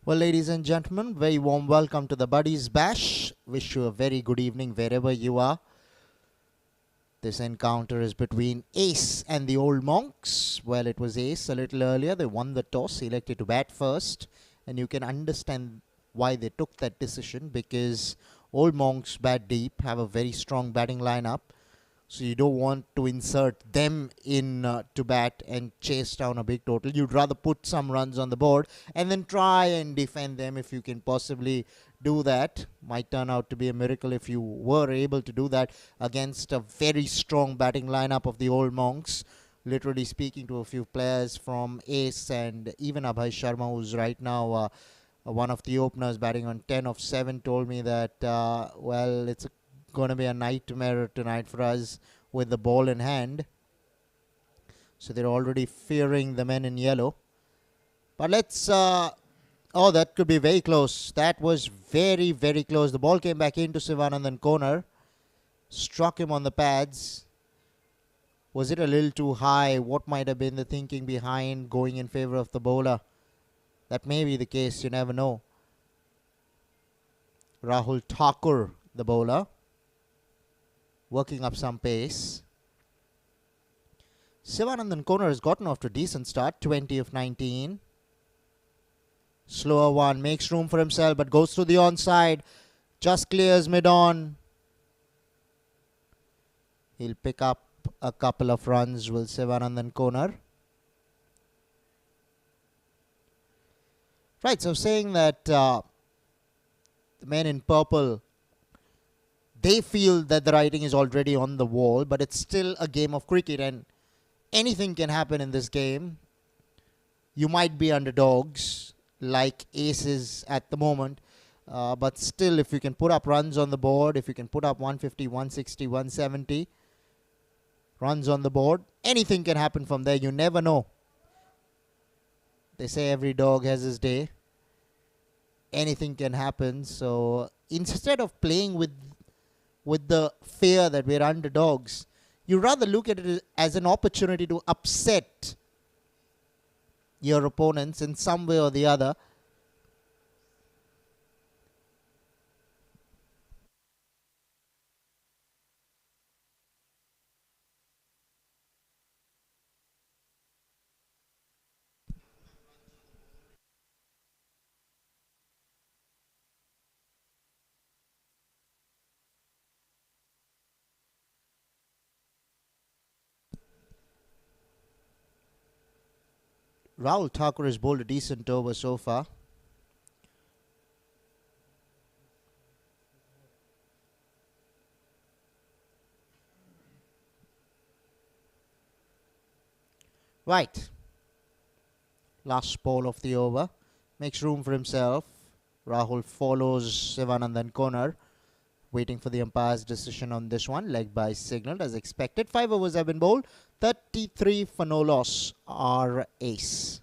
Well, ladies and gentlemen, very warm welcome to the Buddies Bash. Wish you a very good evening wherever you are. This encounter is between Ace and the Old Monks. Well, it was Ace a little earlier. They won the toss, elected to bat first. And you can understand why they took that decision, because Old Monks bat deep, have a very strong batting lineup. So you don't want to insert them in to bat and chase down a big total. You'd rather put some runs on the board and then try and defend them if you can possibly do that. Might turn out to be a miracle if you were able to do that against a very strong batting lineup of the Old Monks. Literally speaking to a few players from Ace and even Abhay Sharma, who's right now one of the openers batting on 10 of 7, told me that, it's going to be a nightmare tonight for us with the ball in hand. So they're already fearing the men in yellow. But let's... that could be very close. That was very, very close. The ball came back into Sivanandan corner. Struck him on the pads. Was it a little too high? What might have been the thinking behind going in favor of the bowler? That may be the case. You never know. Rahul Thakur, the bowler, working up some pace. Sivanandan corner has gotten off to a decent start. 20 of 19. Slower one. Makes room for himself, but goes through the onside. Just clears mid-on. He'll pick up a couple of runs with Sivanandan corner. Right, so saying that the men in purple, they feel that the writing is already on the wall, but it's still a game of cricket and anything can happen in this game. You might be underdogs like Aces at the moment, but still, if you can put up runs on the board, if you can put up 150, 160, 170 runs on the board, anything can happen from there. You never know. They say every dog has his day. Anything can happen. So instead of playing with the fear that we're underdogs, you rather look at it as an opportunity to upset your opponents in some way or the other. Rahul Thakur has bowled a decent over so far. Right. Last ball of the over. Makes room for himself. Rahul follows Sivanandan corner. Waiting for the umpire's decision on this one. Leg by signaled as expected. 5 overs have been bowled. 33 for no loss are Ace.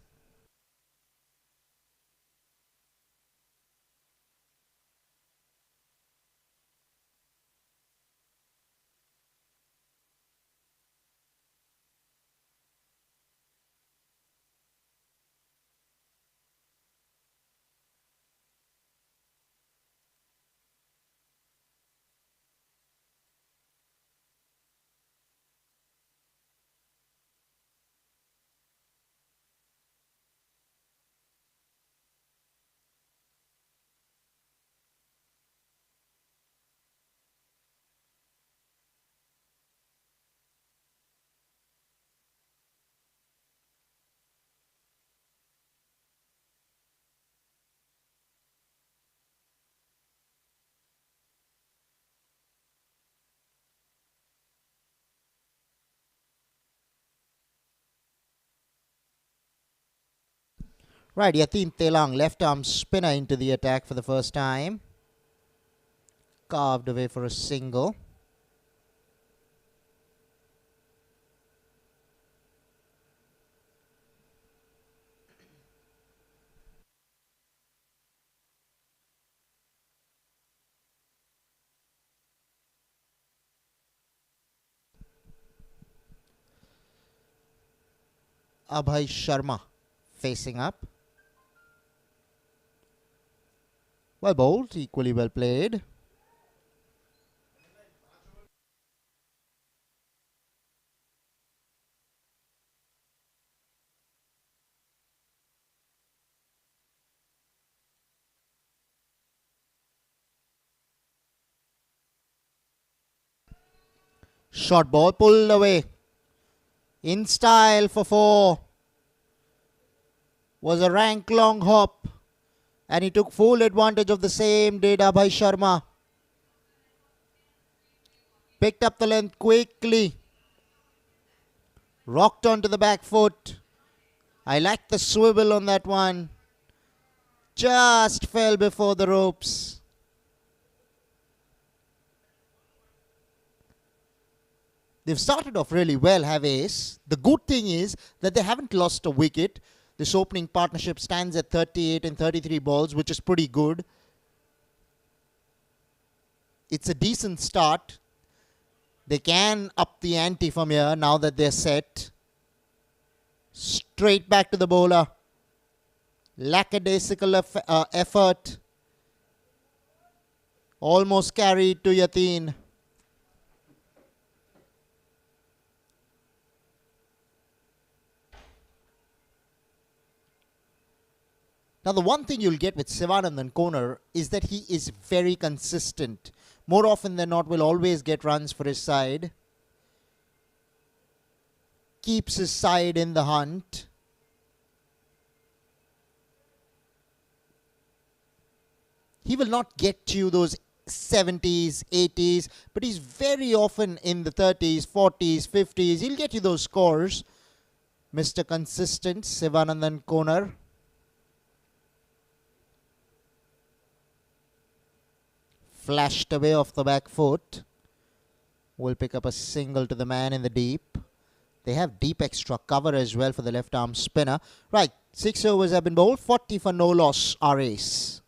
Right, Yatin Telang, left arm spinner into the attack for the first time. Carved away for a single. Abhay Sharma facing up. Well bowled, equally well played. Short ball pulled away. In style for 4. Was a rank long hop. And he took full advantage of the same, did Abhay Sharma. Picked up the length quickly. Rocked onto the back foot. I like the swivel on that one. Just fell before the ropes. They've started off really well, have Ace. The good thing is that they haven't lost a wicket. This opening partnership stands at 38 and 33 balls, which is pretty good. It's a decent start. They can up the ante from here now that they're set. Straight back to the bowler. Lackadaisical effort. Almost carried to Yateen. Now, the one thing you'll get with Sivanandan Konar is that he is very consistent. More often than not, will always get runs for his side. Keeps his side in the hunt. He will not get you those 70s, 80s, but he's very often in the 30s, 40s, 50s. He'll get you those scores. Mr. Consistent, Sivanandan Konar. Flashed away off the back foot. Will pick up a single to the man in the deep. They have deep extra cover as well for the left arm spinner. Right, 6 overs have been bowled. 40 for no loss, our ace.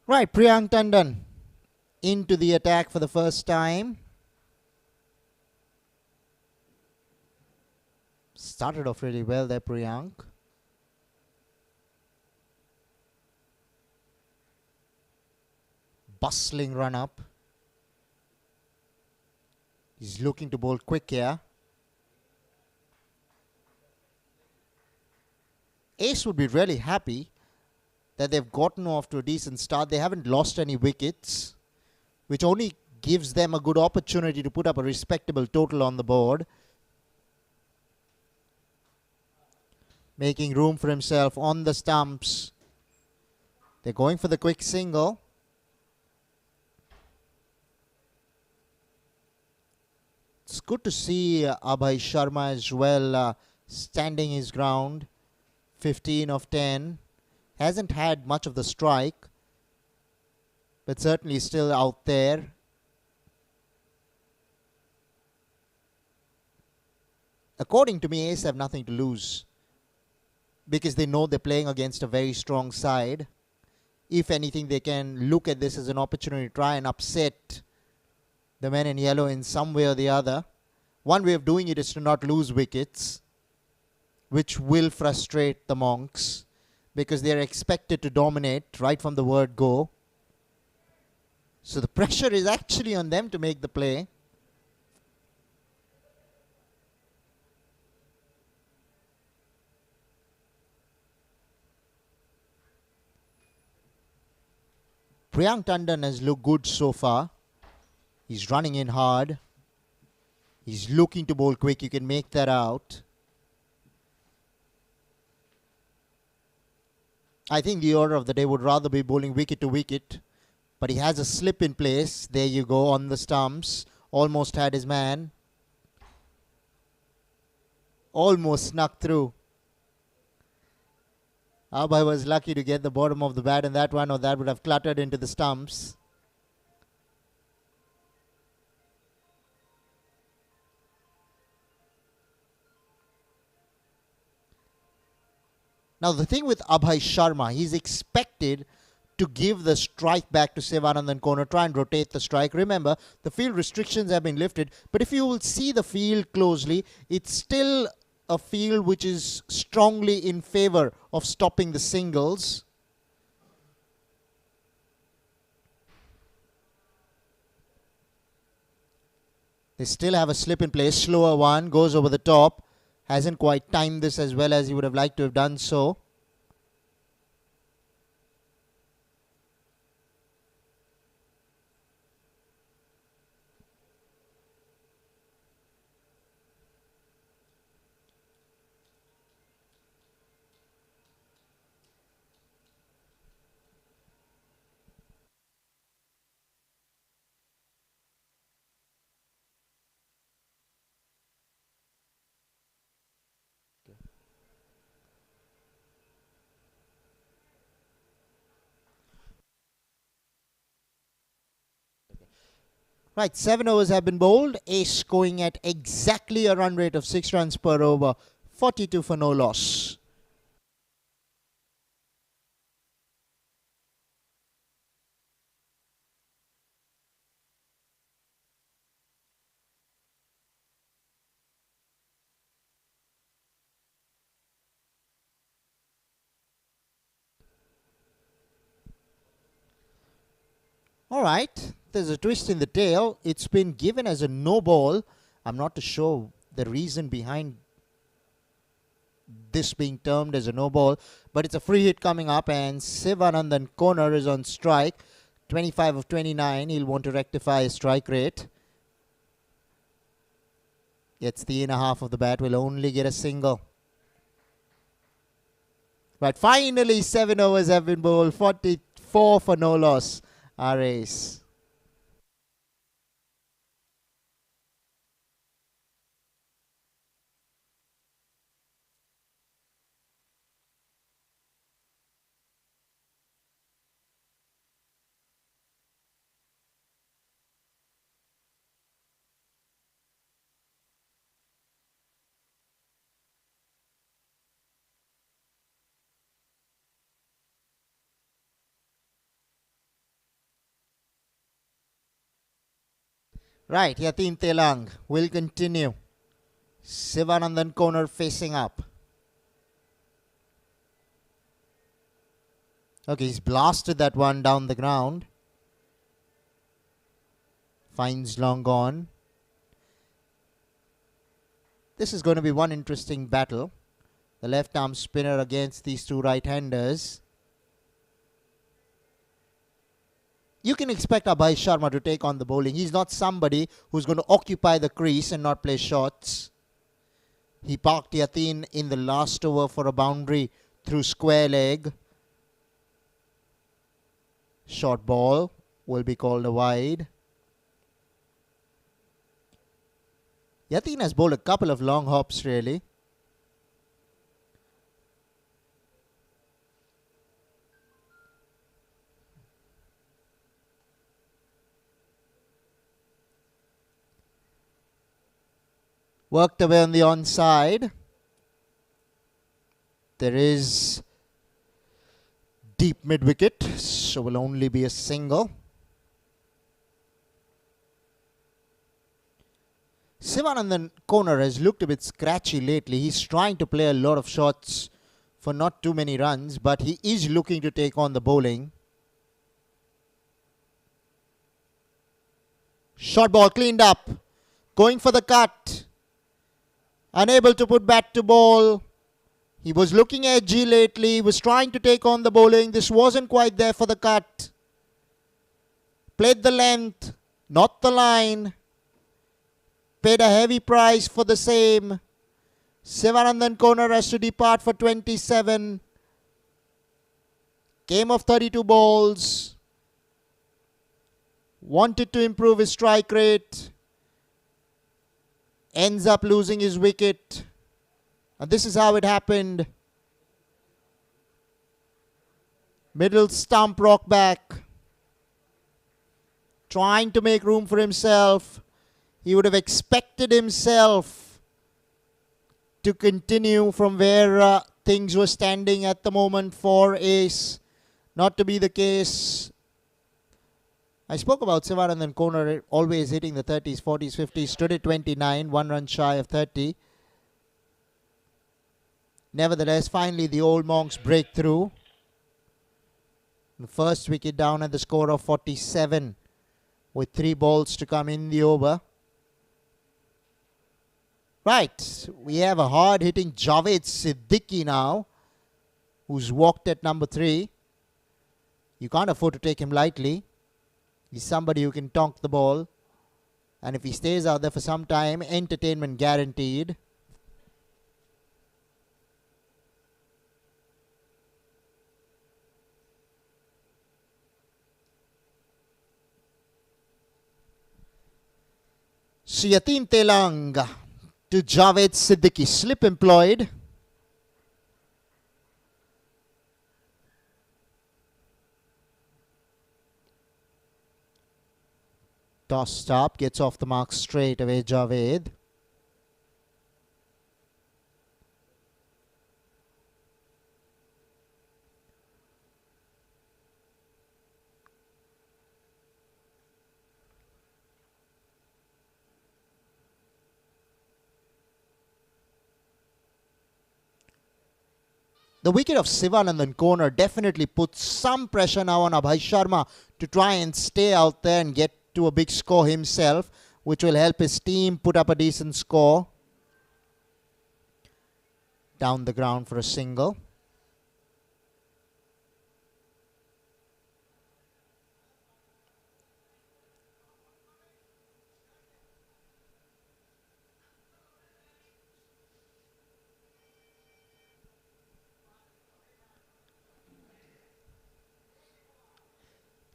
Right, Priyank Tandon into the attack for the first time. Started off really well there, Priyank. Bustling run up. He's looking to bowl quick here. Ace would be really happy that they've gotten off to a decent start. They haven't lost any wickets, which only gives them a good opportunity to put up a respectable total on the board. making room for himself on the stumps. They're going for the quick single. It's good to see Abhay Sharma as well standing his ground. 15 of 10. Hasn't had much of the strike, but certainly still out there. According to me, Ace have nothing to lose because they know they're playing against a very strong side. If anything, they can look at this as an opportunity to try and upset the men in yellow in some way or the other. One way of doing it is to not lose wickets, which will frustrate the Monks because they're expected to dominate right from the word go. So the pressure is actually on them to make the play. Priyank Tandon has looked good so far. He's running in hard. He's looking to bowl quick. You can make that out. I think the order of the day would rather be bowling wicket to wicket. But he has a slip in place. There you go on the stumps. Almost had his man. Almost snuck through. Abhay was lucky to get the bottom of the bat in that one, or that would have cluttered into the stumps. Now the thing with Abhay Sharma, he's expected to give the strike back to Sivanandan Corner, try and rotate the strike. Remember, the field restrictions have been lifted, but if you will see the field closely, it's still a field which is strongly in favor of stopping the singles. They still have a slip in place. Slower one, goes over the top. Hasn't quite timed this as well as he would have liked to have done so. Right, 7 overs have been bowled. Ace going at exactly a run rate of 6 runs per over. 42 for no loss. All right, there's a twist in the tail. It's been given as a no ball. I'm not too sure the reason behind this being termed as a no ball, but it's a free hit coming up, and Sivanandan Corner is on strike. 25 of 29. He'll want to rectify his strike rate. Gets the inner half of the bat. Will only get a single. Right, finally 7 overs have been bowled. 44 for no loss. Our ace. Right, Yatin Telang will continue. Sivanandan Corner facing up. Okay, he's blasted that one down the ground. Finds long gone. This is going to be one interesting battle. The left arm spinner against these two right-handers. You can expect Abhay Sharma to take on the bowling. He's not somebody who's going to occupy the crease and not play shots. He parked Yatin in the last over for a boundary through square leg. Short ball will be called a wide. Yatin has bowled a couple of long hops really. Worked away on the onside. There is deep mid wicket, so will only be a single. Sivanandan Konar has looked a bit scratchy lately. He's trying to play a lot of shots for not too many runs, but he is looking to take on the bowling. Short ball cleaned up. Going for the cut. Unable to put bat to ball. He was looking edgy lately. He was trying to take on the bowling. This wasn't quite there for the cut. Played the length, not the line. Paid a heavy price for the same. Sivanandan Konar has to depart for 27. Game of 32 balls. Wanted to improve his strike rate. Ends up losing his wicket. And this is how it happened. Middle stump rock back. Trying to make room for himself. He would have expected himself to continue from where things were standing at the moment for ace. Not to be the case. I spoke about Sivanandan Konar always hitting the 30s, 40s, 50s. Stood at 29, 1 run shy of 30. Nevertheless, finally the old monks break through. The first wicket down at the score of 47 with 3 balls to come in the over. Right, we have a hard-hitting Javed Siddiqui now, who's walked at number 3. You can't afford to take him lightly. He's somebody who can tonk the ball. And if he stays out there for some time, entertainment guaranteed. Yatin Telang to Javed Siddiqui. Slip employed. Tossed up, gets off the mark straight away, Javed. The wicket of Sivanandan Konar definitely puts some pressure now on Abhay Sharma to try and stay out there and get to a big score himself, which will help his team put up a decent score. Down the ground for a single.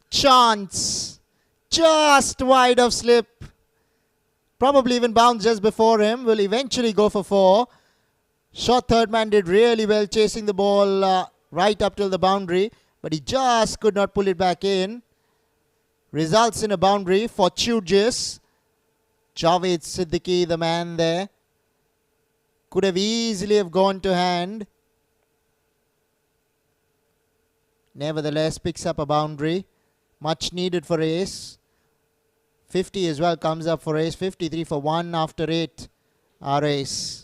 Chance. Just wide of slip. Probably even bounced just before him. Will eventually go for 4. Short third man did really well chasing the ball right up till the boundary. But he just could not pull it back in. Results in a boundary. Fortuitous. Javed Siddiqui, the man there. Could have easily have gone to hand. Nevertheless, picks up a boundary. Much needed for ace. 50 as well comes up for ace. 53 for 1 after 8. Our ace.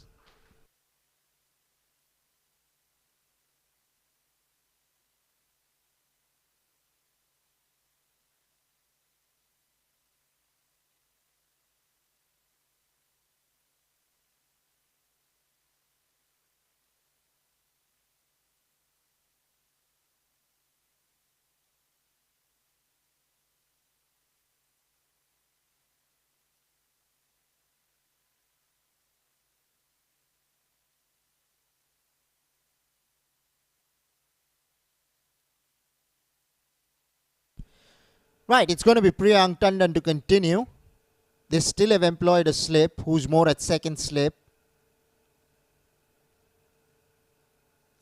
Right, it's going to be Priyank Tandon to continue. They still have employed a slip, who's more at second slip.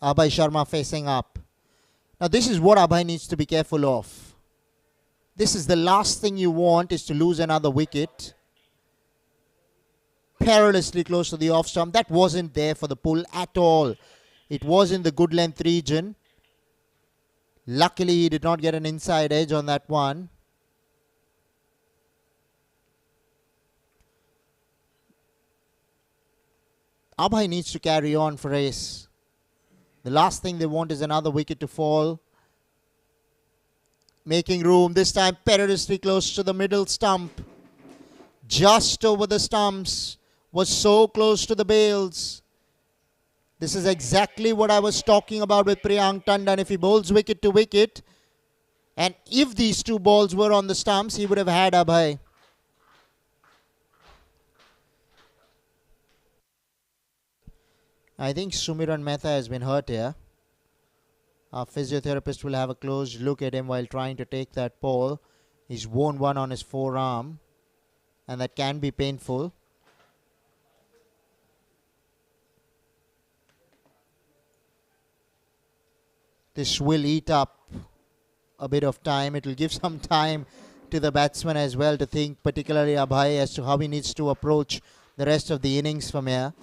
Abhay Sharma facing up. Now this is what Abhay needs to be careful of. This is the last thing you want, is to lose another wicket. Perilously close to the off stump. That wasn't there for the pull at all. It was in the good length region. Luckily he did not get an inside edge on that one. Abhay needs to carry on for ace. The last thing they want is another wicket to fall. Making room, this time perilously close to the middle stump. Just over the stumps. Was so close to the bails. This is exactly what I was talking about with Priyank Tandon. If he bowls wicket to wicket, and if these two balls were on the stumps, he would have had Abhay. I think Sumiran Mehta has been hurt here. Our physiotherapist will have a close look at him while trying to take that ball. He's worn one on his forearm, and that can be painful. This will eat up a bit of time. It will give some time to the batsman as well to think, particularly Abhay, as to how he needs to approach the rest of the innings from here.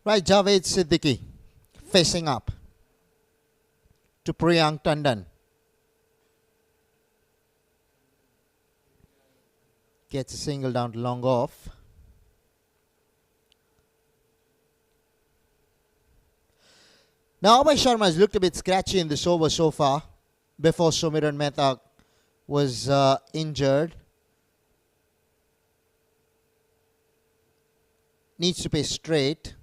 Right, Javed Siddiqui facing up to Priyank Tandon. Gets a single down to long off. Now Abhay Sharma has looked a bit scratchy in this over so far before Sumiran Mehta was injured. Needs to play straight.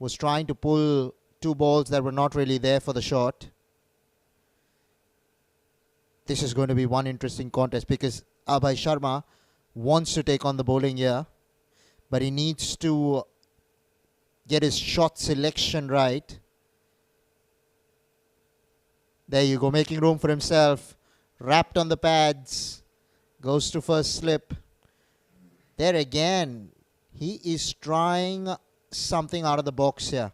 Was trying to pull two balls that were not really there for the shot. This is going to be one interesting contest because Abhay Sharma wants to take on the bowling here, but he needs to get his shot selection right. There you go, making room for himself. Wrapped on the pads. Goes to first slip. There again, he is trying something out of the box here.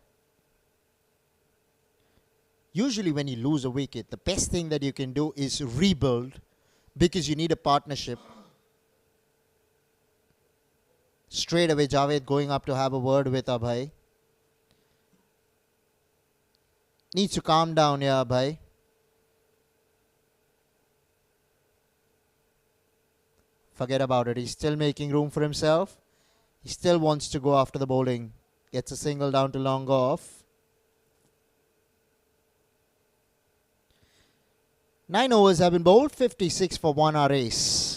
Usually when you lose a wicket, the best thing that you can do is rebuild because you need a partnership. Straight away, Javed going up to have a word with Abhay. Needs to calm down here, Abhay. Forget about it. He's still making room for himself. He still wants to go after the bowling. Gets a single down to long off. 9 overs have been bowled. 56 for 1 hour ace.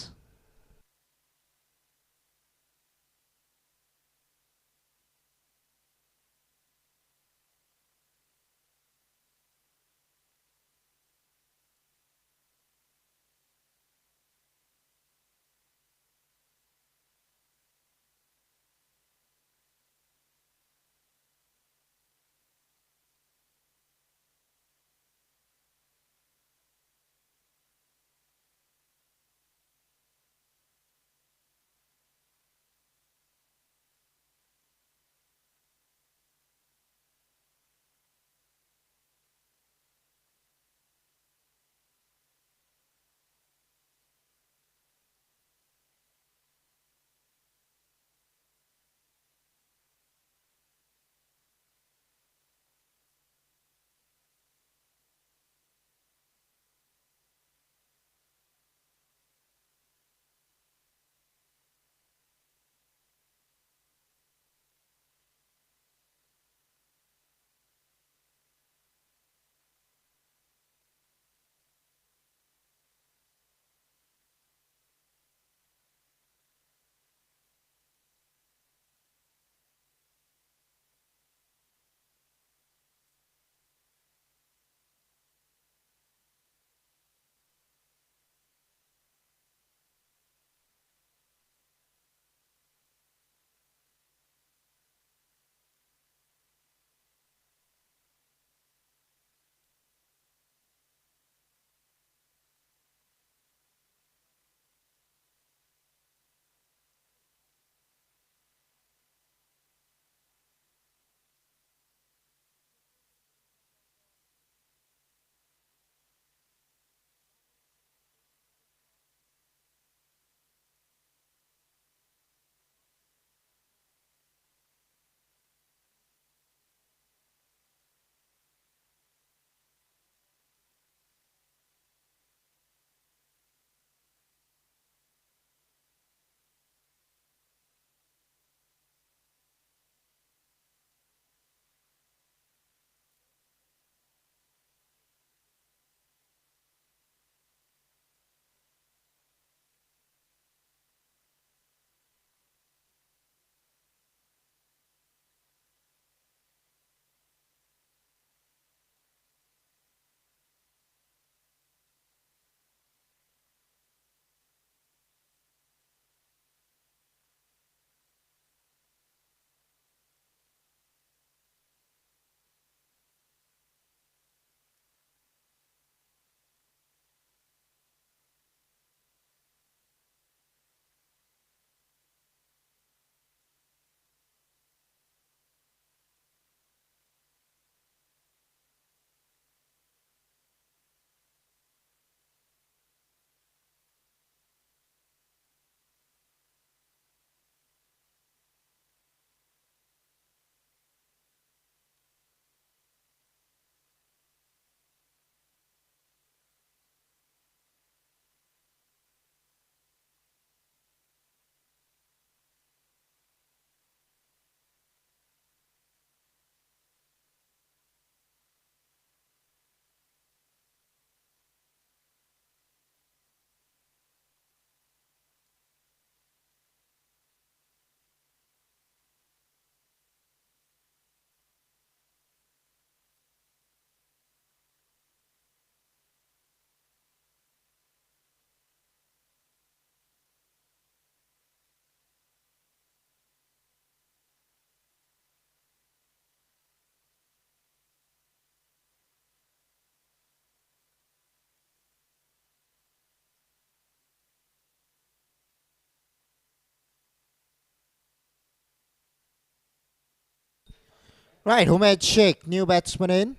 Right, Humed Sheikh, new batsman in.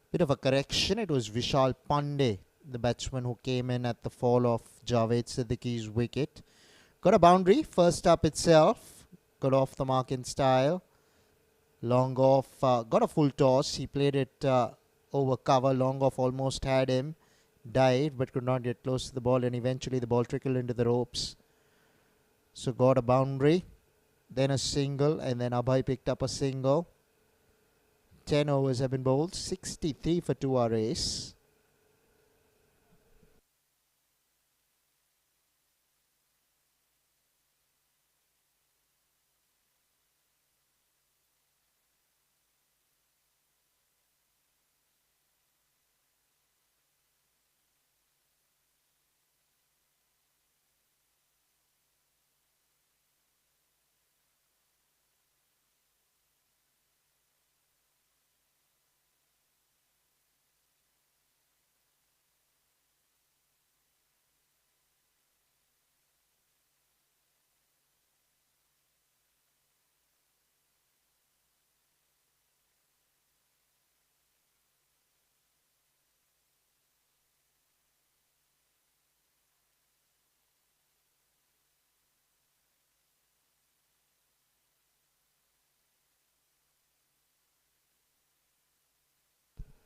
Bit of a correction. It was Vishal Pandey, the batsman who came in at the fall of Javed Siddiqui's wicket. Got a boundary, first up itself. Got off the mark in style. Long off, got a full toss. He played it over cover. Long off almost had him. Dived but could not get close to the ball, and eventually the ball trickled into the ropes. So got a boundary, then a single, and then Abhay picked up a single. 10 overs have been bowled, 63 for 2 are ace.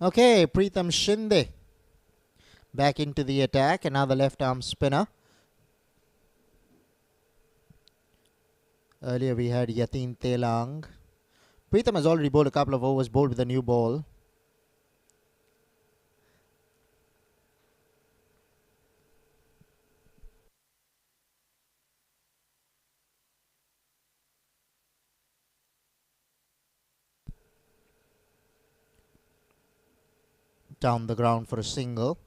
Okay, Pritham Shinde back into the attack. Another left arm spinner. Earlier we had Yatin Telang. Pritham has already bowled a couple of overs, bowled with a new ball. Down the ground for a single.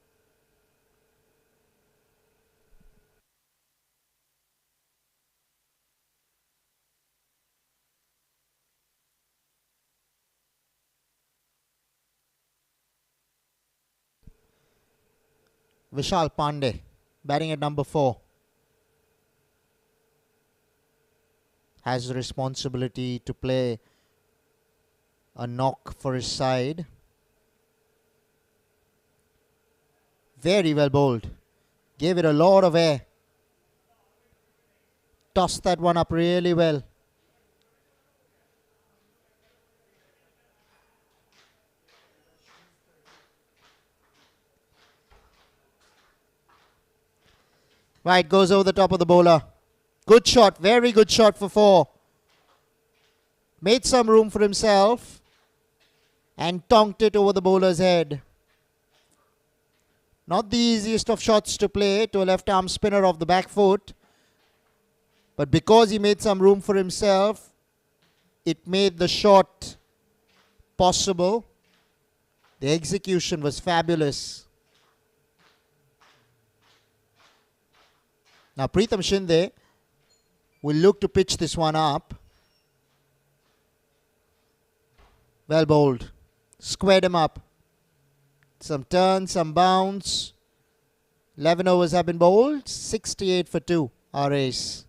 Vishal Pandey batting at number 4. Has the responsibility to play a knock for his side. Very well bowled. Gave it a lot of air. Tossed that one up really well. Right, goes over the top of the bowler. Good shot, very good shot for 4. Made some room for himself and tonked it over the bowler's head. Not the easiest of shots to play to a left arm spinner off the back foot. But because he made some room for himself, it made the shot possible. The execution was fabulous. Now Pritham Shinde will look to pitch this one up. Well bowled. Squared him up. Some turn, some bounce. 11 overs have been bowled. 68 for 2. Our ace.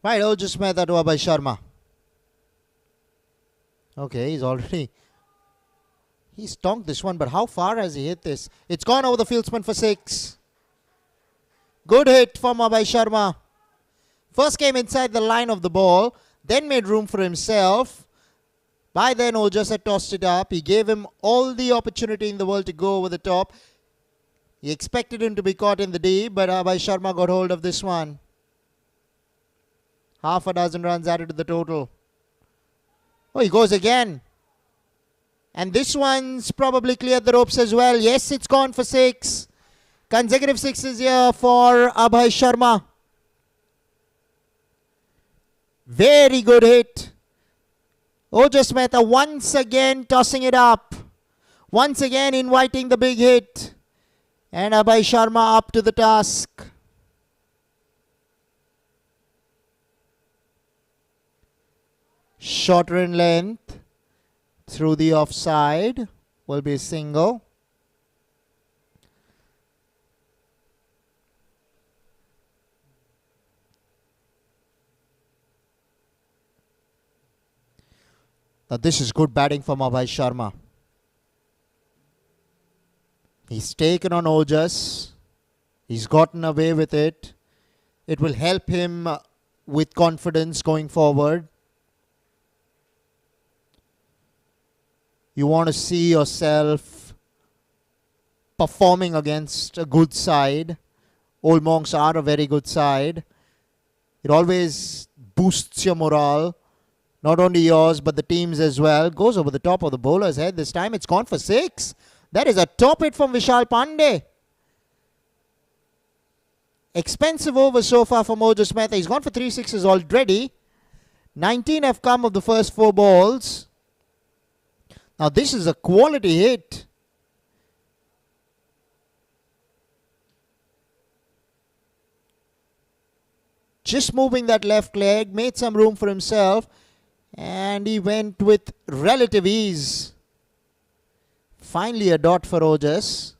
Right, just met that over by Sharma. Okay, he's tonked this one, but how far has he hit this? It's gone over the fieldsman for 6. Good hit from Abhay Sharma. First came inside the line of the ball, then made room for himself. By then, Ojas had tossed it up. He gave him all the opportunity in the world to go over the top. He expected him to be caught in the deep, but Abhay Sharma got hold of this one. Half a dozen runs added to the total. Oh, he goes again. And this one's probably cleared the ropes as well. Yes, it's gone for 6. Consecutive 6s here for Abhay Sharma. Very good hit. Ojas Mehta once again tossing it up. Once again inviting the big hit. And Abhay Sharma up to the task. Shorter in length. Through the offside. Will be a single. Now this is good batting from Abhay Sharma. He's taken on Ojas. He's gotten away with it. It will help him with confidence going forward. You want to see yourself performing against a good side. Old Monks are a very good side. It always boosts your morale. Not only yours, but the team's as well. Goes over the top of the bowler's head. This time it's gone for 6. That is a top hit from Vishal Pandey. Expensive over so far from Ojas Mehta. He's gone for 3 6s already. 19 have come of the first 4 balls. Now this is a quality hit. Just moving that left leg. Made some room for himself. And he went with relative ease. Finally a dot for Ojas.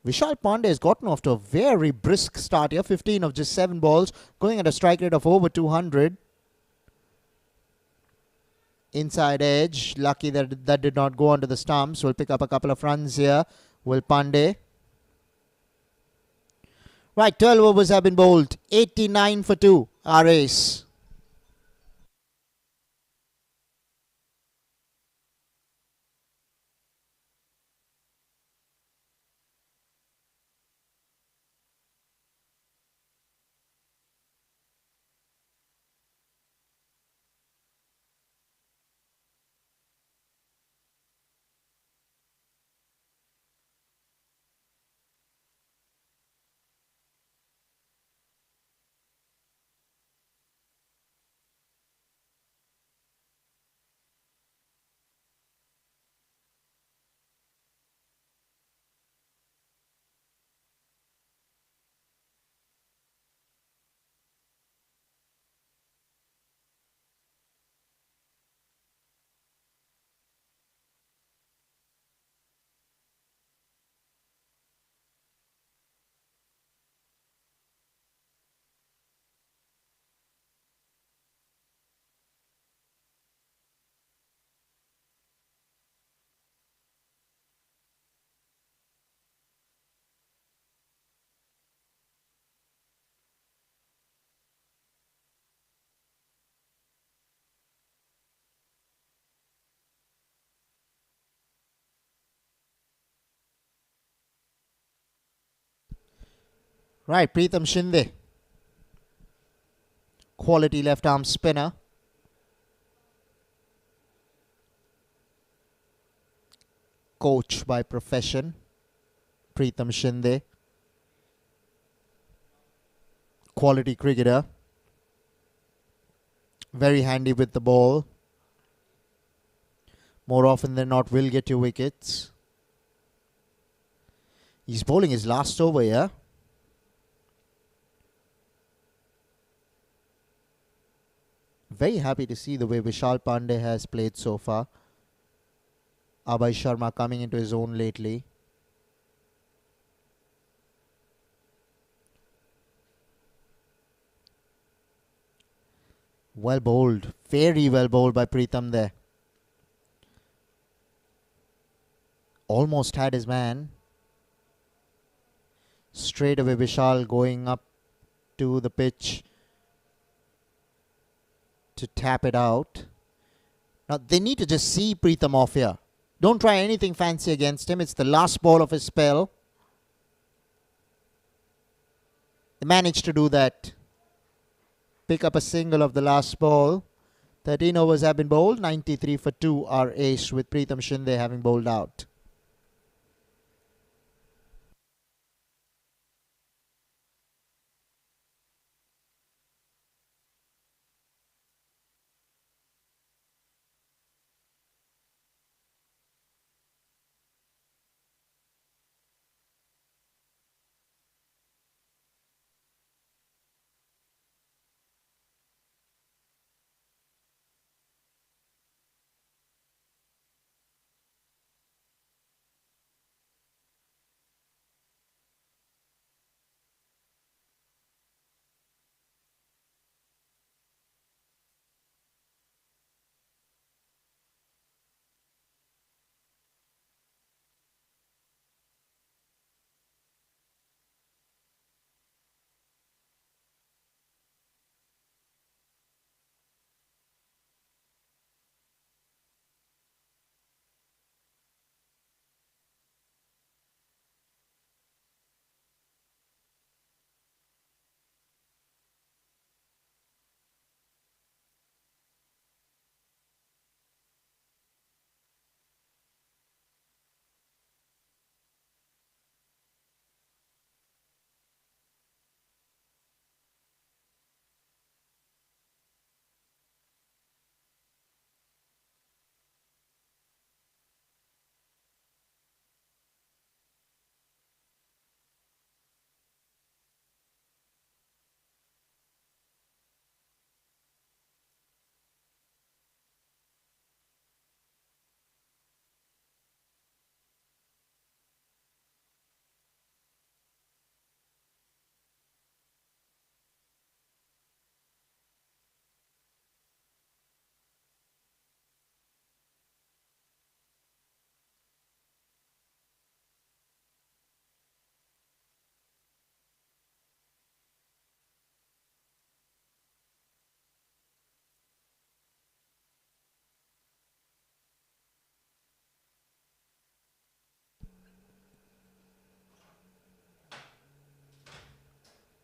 Vishal Pandey has gotten off to a very brisk start here. 15 of just 7 balls. Going at a strike rate of over 200. Inside edge. Lucky that that did not go onto the stumps. Will pick up a couple of runs here. Will Pandey. Right, 12 overs have been bowled. 89 for 2. Our ace. Right, Pritham Shinde. Quality left arm spinner. Coach by profession. Pritham Shinde. Quality cricketer. Very handy with the ball. More often than not will get you wickets. He's bowling his last over here. Very happy to see the way Vishal Pandey has played so far. Abhay Sharma coming into his own lately. Well bowled. Very well bowled by Pritham there. Almost had his man. Straight away Vishal going up to the pitch to tap it out. Now they need to just see Pritham off here. Don't try anything fancy against him. It's the last ball of his spell. They managed to do that. Pick up a single of the last ball. 13 overs have been bowled. 93 for 2 are ace with Pritham Shinde having bowled out.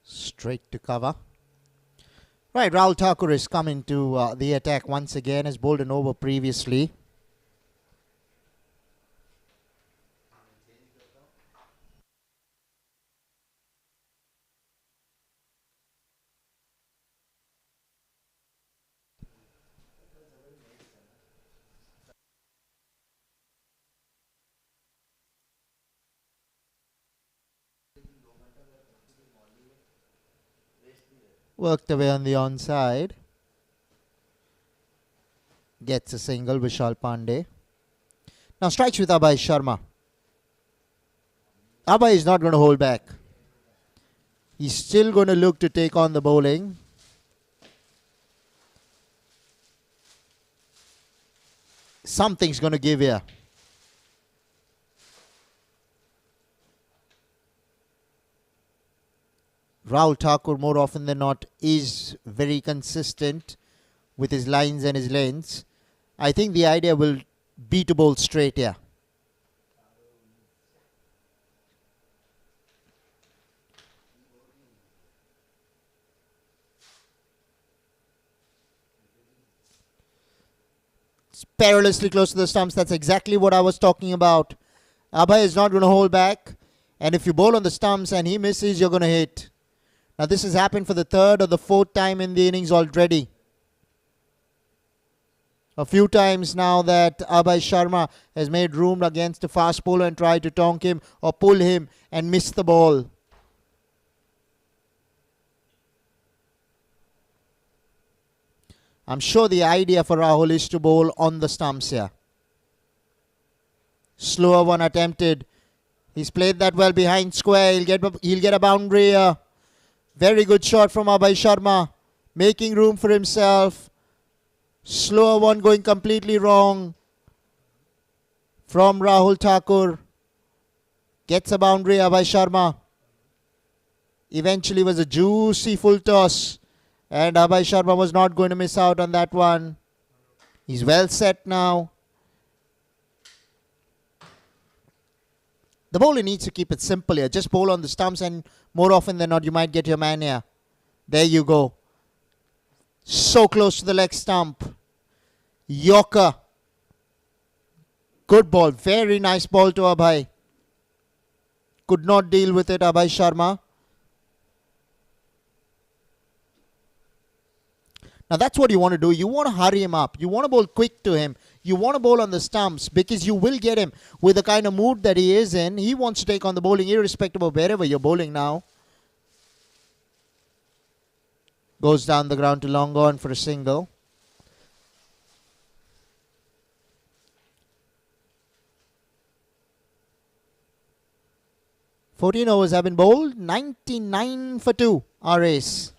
Straight to cover. Right, Rahul Thakur is coming to the attack once again. Has bowled an over previously. Worked away on the onside. Gets a single, Vishal Pandey. Now strikes with Abhay Sharma. Abhay is not going to hold back. He's still going to look to take on the bowling. Something's going to give here. Rahul Thakur, more often than not, is very consistent with his lines and his lanes. I think the idea will be to bowl straight here. It's perilously close to the stumps. That's exactly what I was talking about. Abhay is not going to hold back. And if you bowl on the stumps and he misses, you're going to hit. Now this has happened for the third or the fourth time in the innings already. A few times now that Abhay Sharma has made room against a fast bowler and tried to tonk him or pull him and miss the ball. I'm sure the idea for Rahul is to bowl on the stumps here. Slower one attempted. He's played that well behind square. He'll get a boundary here. Very good shot from Abhay Sharma. Making room for himself. Slower one going completely wrong from Rahul Thakur. Gets a boundary, Abhay Sharma. Eventually was a juicy full toss. And Abhay Sharma was not going to miss out on that one. He's well set now. The bowler needs to keep it simple here. Just bowl on the stumps and more often than not you might get your man here. There you go. So close to the leg stump. Yorker. Good ball. Very nice ball to Abhay. Could not deal with it, Abhay Sharma. Now that's what you want to do. You want to hurry him up. You want to bowl quick to him. You want to bowl on the stumps because you will get him with the kind of mood that he is in. He wants to take on the bowling irrespective of wherever you're bowling now. Goes down the ground to long on for a single. "14 overs have been bowled. 99 for 2. Our ace.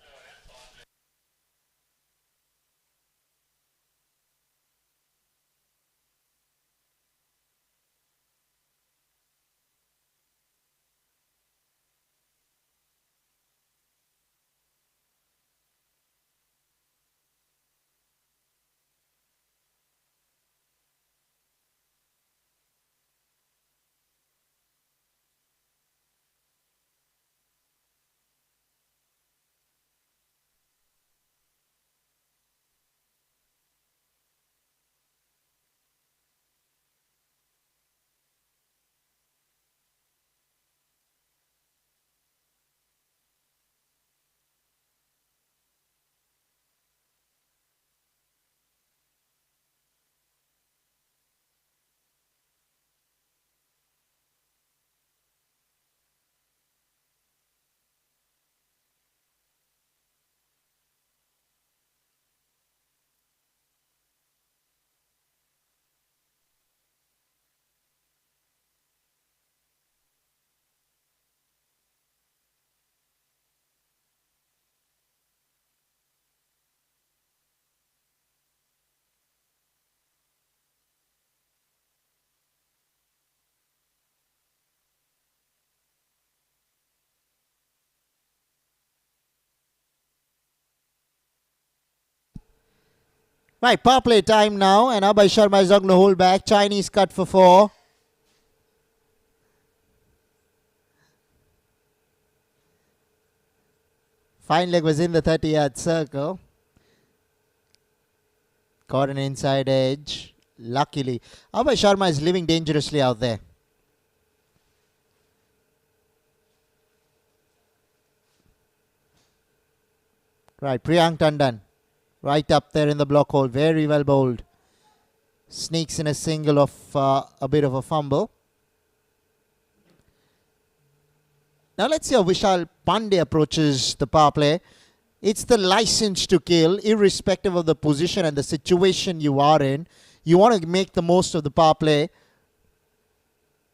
Right, power play time now, and Abhay Sharma is not going to hold back. Chinese cut for 4. Fine leg was in the 30-yard circle. Caught an inside edge. Luckily, Abhay Sharma is living dangerously out there. Right, Priyank Tandon. Right up there in the block hole. Very well bowled. Sneaks in a single of a bit of a fumble. Now let's see how Vishal Pandey approaches the power play. It's the license to kill, irrespective of the position and the situation you are in. You want to make the most of the power play.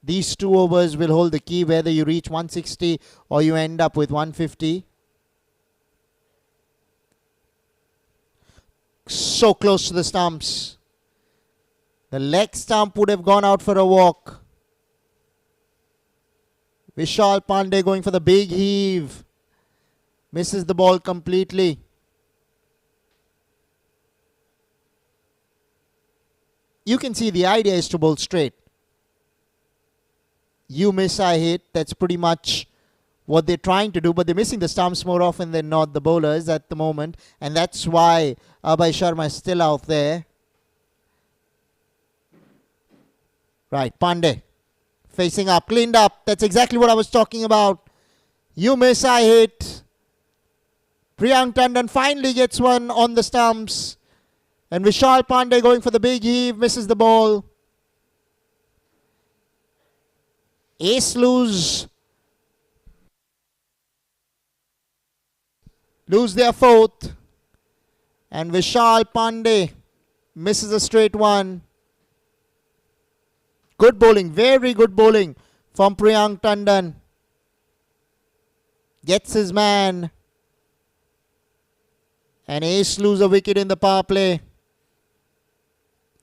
These 2 overs will hold the key whether you reach 160 or you end up with 150. So close to the stumps. The leg stump would have gone out for a walk. Vishal Pandey going for the big heave. Misses the ball completely. You can see the idea is to bowl straight. You miss, I hit. That's pretty much what they're trying to do, but they're missing the stumps more often than not, the bowlers at the moment, and that's why Abhay Sharma is still out there. Right, Pandey. Facing up, cleaned up. That's exactly what I was talking about. You miss, I hit. Priyank Tandon finally gets one on the stumps. And Vishal Pandey going for the big heave, misses the ball. Ace lose their fourth. And Vishal Pandey misses a straight one. Good bowling, very good bowling from Priyank Tandon. Gets his man. And Ace lose a wicket in the power play.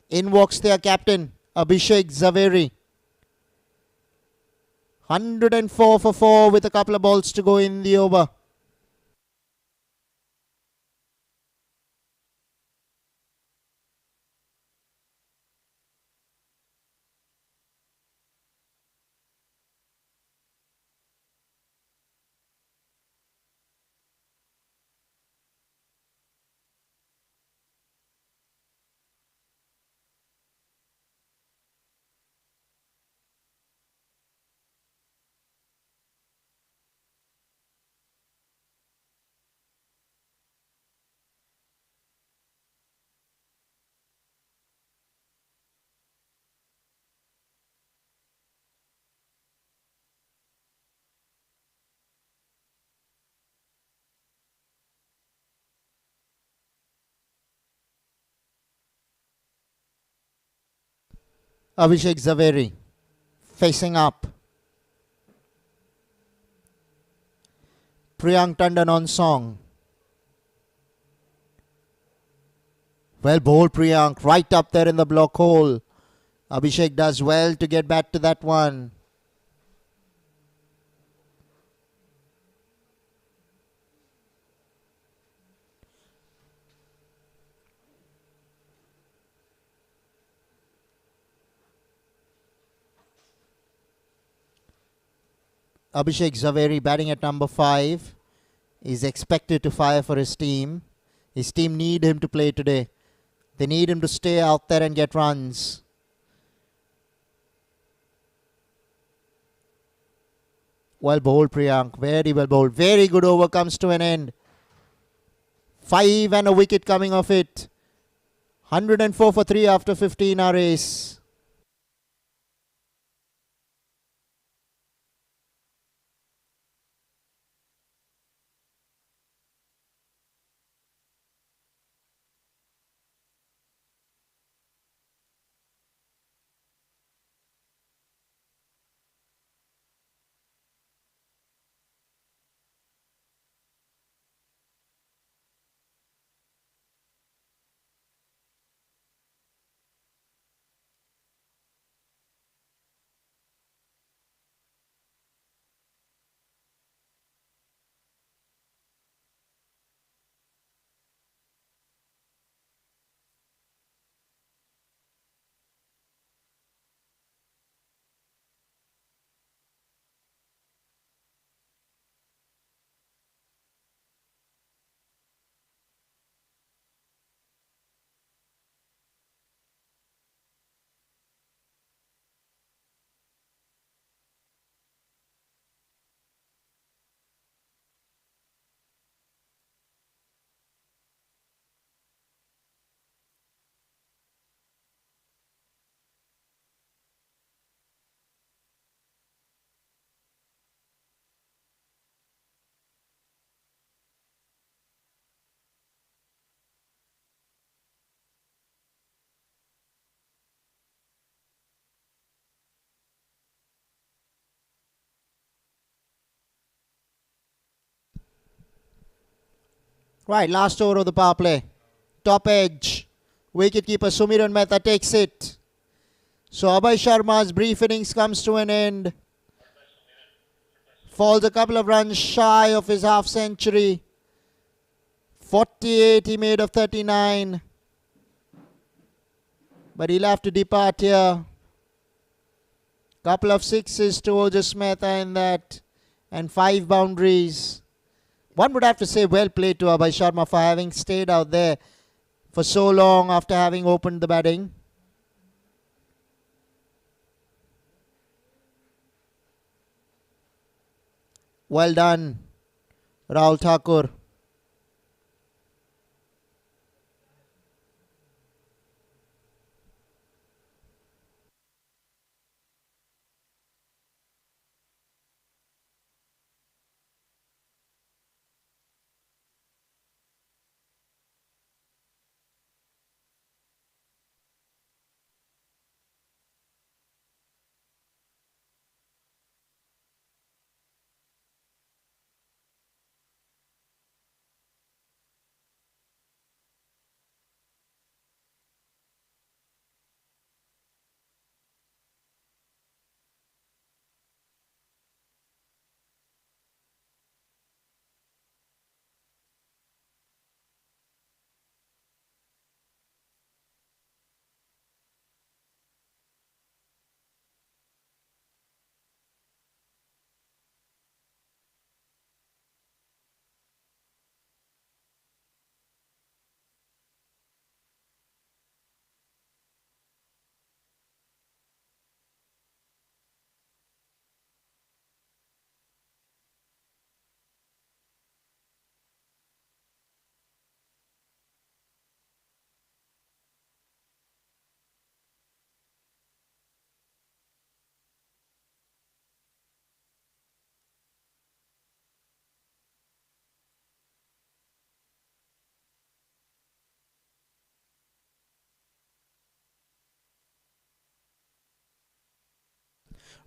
In walks their captain, Abhishek Zaveri. 104 for 4 with a couple of balls to go in the over. Abhishek Zaveri facing up. Priyank Tandon on song. Well bowled Priyank, right up there in the block hole. Abhishek does well to get back to that one. Abhishek Zaveri batting at number 5 is expected to fire for his team. His team need him to play today. They need him to stay out there and get runs. Well bowled Priyank, very well bowled. Very good over comes to an end. 5 and a wicket coming off it. 104 for 3 after 15 our race. Right, last over of the power play. Top edge. Wicketkeeper Sumiran Mehta takes it. So Abhay Sharma's brief innings comes to an end. Falls a couple of runs shy of his half century. 48 he made of 39. But he'll have to depart here. Couple of sixes to Ojas Mehta in that. And 5 boundaries. One would have to say well played to Abhay Sharma for having stayed out there for so long after having opened the batting. Well done, Rahul Thakur.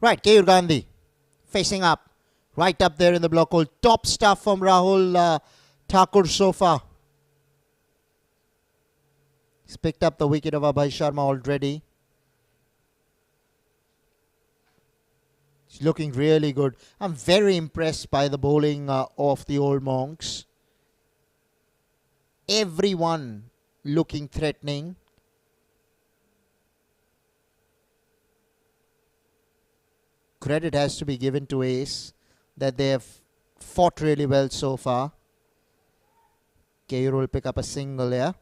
Right, Keyur Gandhi facing up. Right up there in the block hole. Top stuff from Rahul Thakur so far. He's picked up the wicket of Abhay Sharma already. He's looking really good. I'm very impressed by the bowling of the old monks. Everyone looking threatening. Credit has to be given to Ace that they have fought really well so far. Keyur will pick up a single here.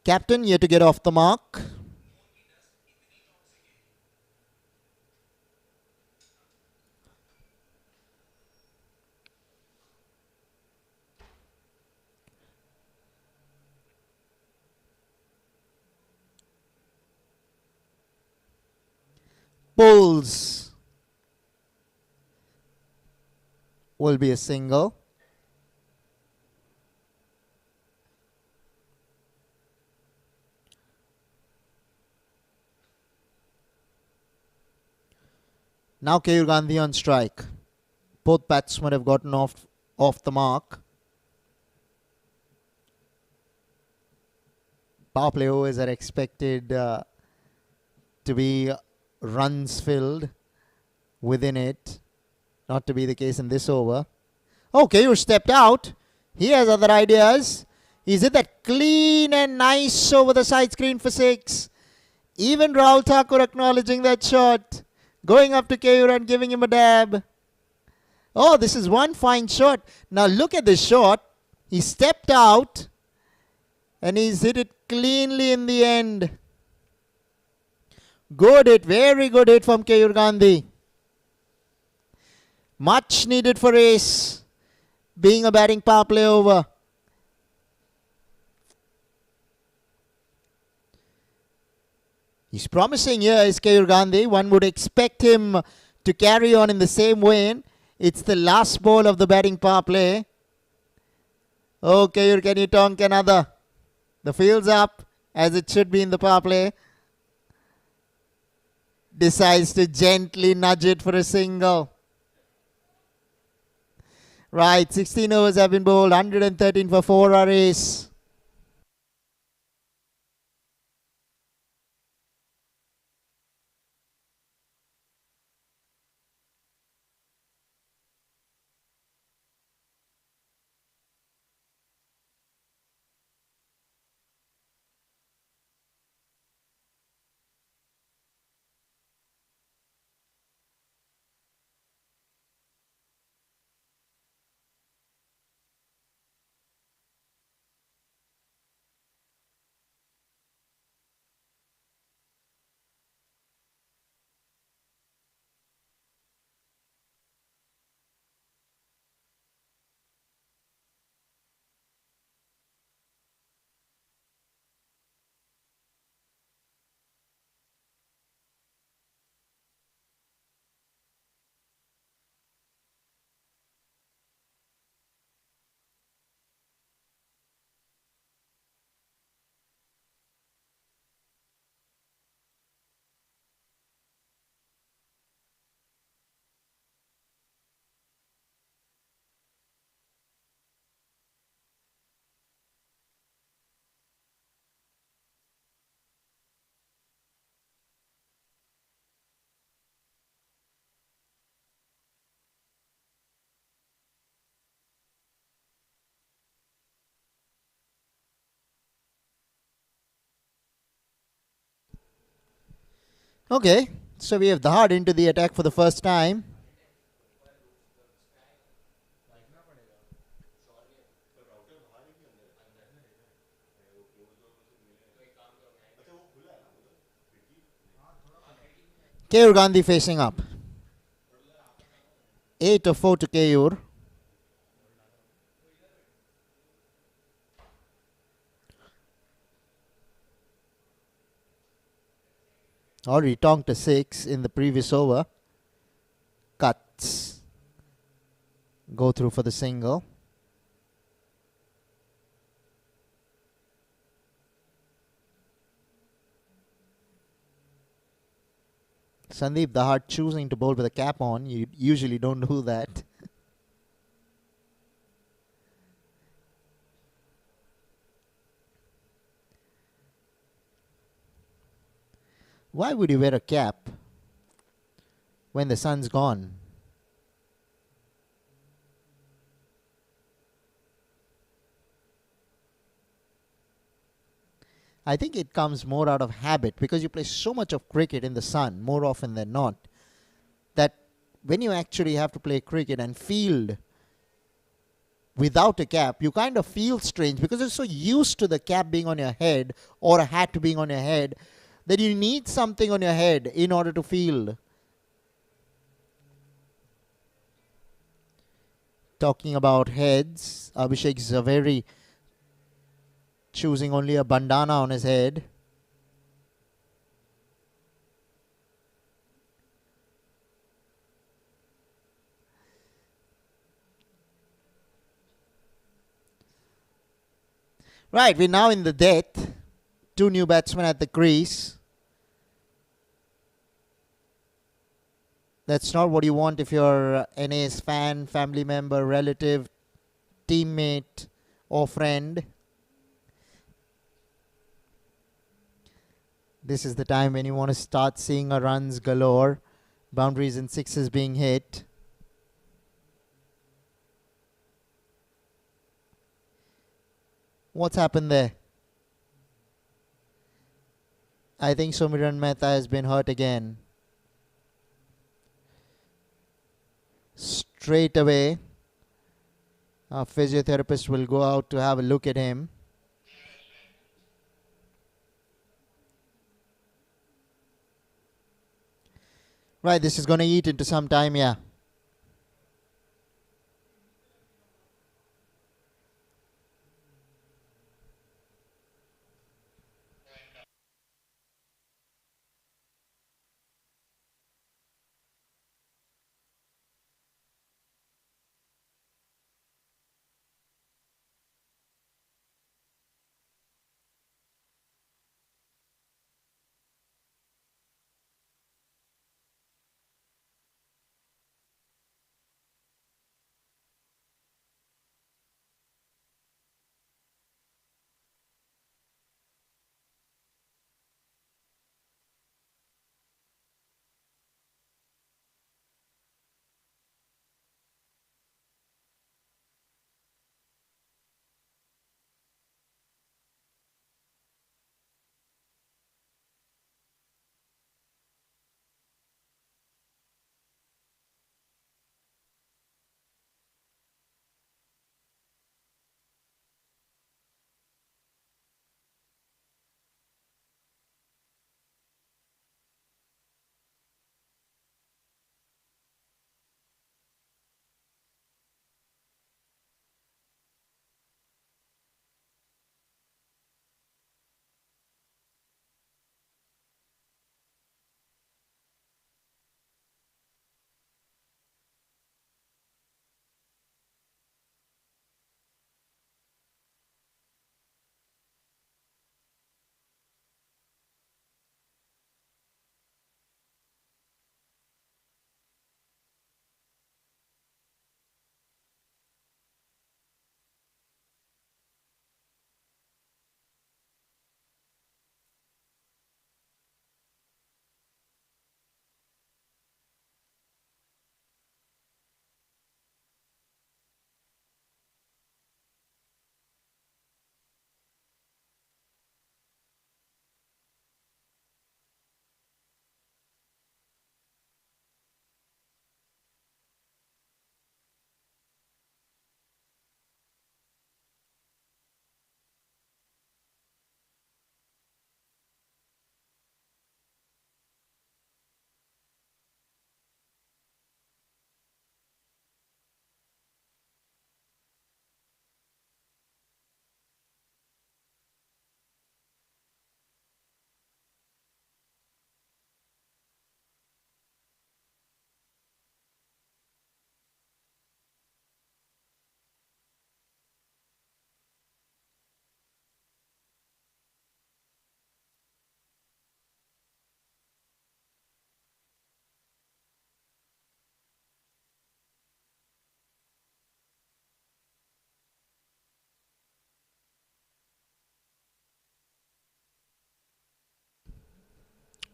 Captain yet to get off the mark. Pulls will be a single. Now Keyur Gandhi on strike. Both batsmen have gotten off the mark. Power play overs are expected to be runs filled within it. Not to be the case in this over. Oh, Keyur stepped out. He has other ideas. He's hit that clean and nice over the side screen for 6. Even Rahul Thakur acknowledging that shot. Going up to Keyur and giving him a dab. Oh, this is one fine shot. Now look at this shot. He stepped out and he's hit it cleanly in the end. Good hit, very good hit from Keyur Gandhi. Much needed for Ace, being a batting power play over. He's promising here is Keyur Gandhi. One would expect him to carry on in the same way. It's the last ball of the batting power play. Oh, Keyur, can you tonk another? The field's up, as it should be in the power play. Decides to gently nudge it for a single. Right, 16 overs have been bowled. 113 for 4 are Ace. Okay, so we have the heart into the attack for the first time. Keyur Gandhi facing up. 8 of 4 to Keyur. Already tonked a 6 in the previous over. Cuts. Go through for the single. Sandeep the Heart choosing to bowl with a cap on. You usually don't do that. Why would you wear a cap when the sun's gone? I think it comes more out of habit because you play so much of cricket in the sun more often than not that when you actually have to play cricket and field without a cap, you kind of feel strange because you're so used to the cap being on your head or a hat being on your head that you need something on your head in order to field. Talking about heads, Abhishek Zaveri choosing only a bandana on his head. Right, we're now in the death. Two new batsmen at the crease. That's not what you want if you're an Ace fan, family member, relative, teammate, or friend. This is the time when you want to start seeing a runs galore, boundaries and sixes being hit. What's happened there? I think Sumiran Mehta has been hurt again. Straight away, our physiotherapist will go out to have a look at him. Right, this is going to eat into some time, yeah.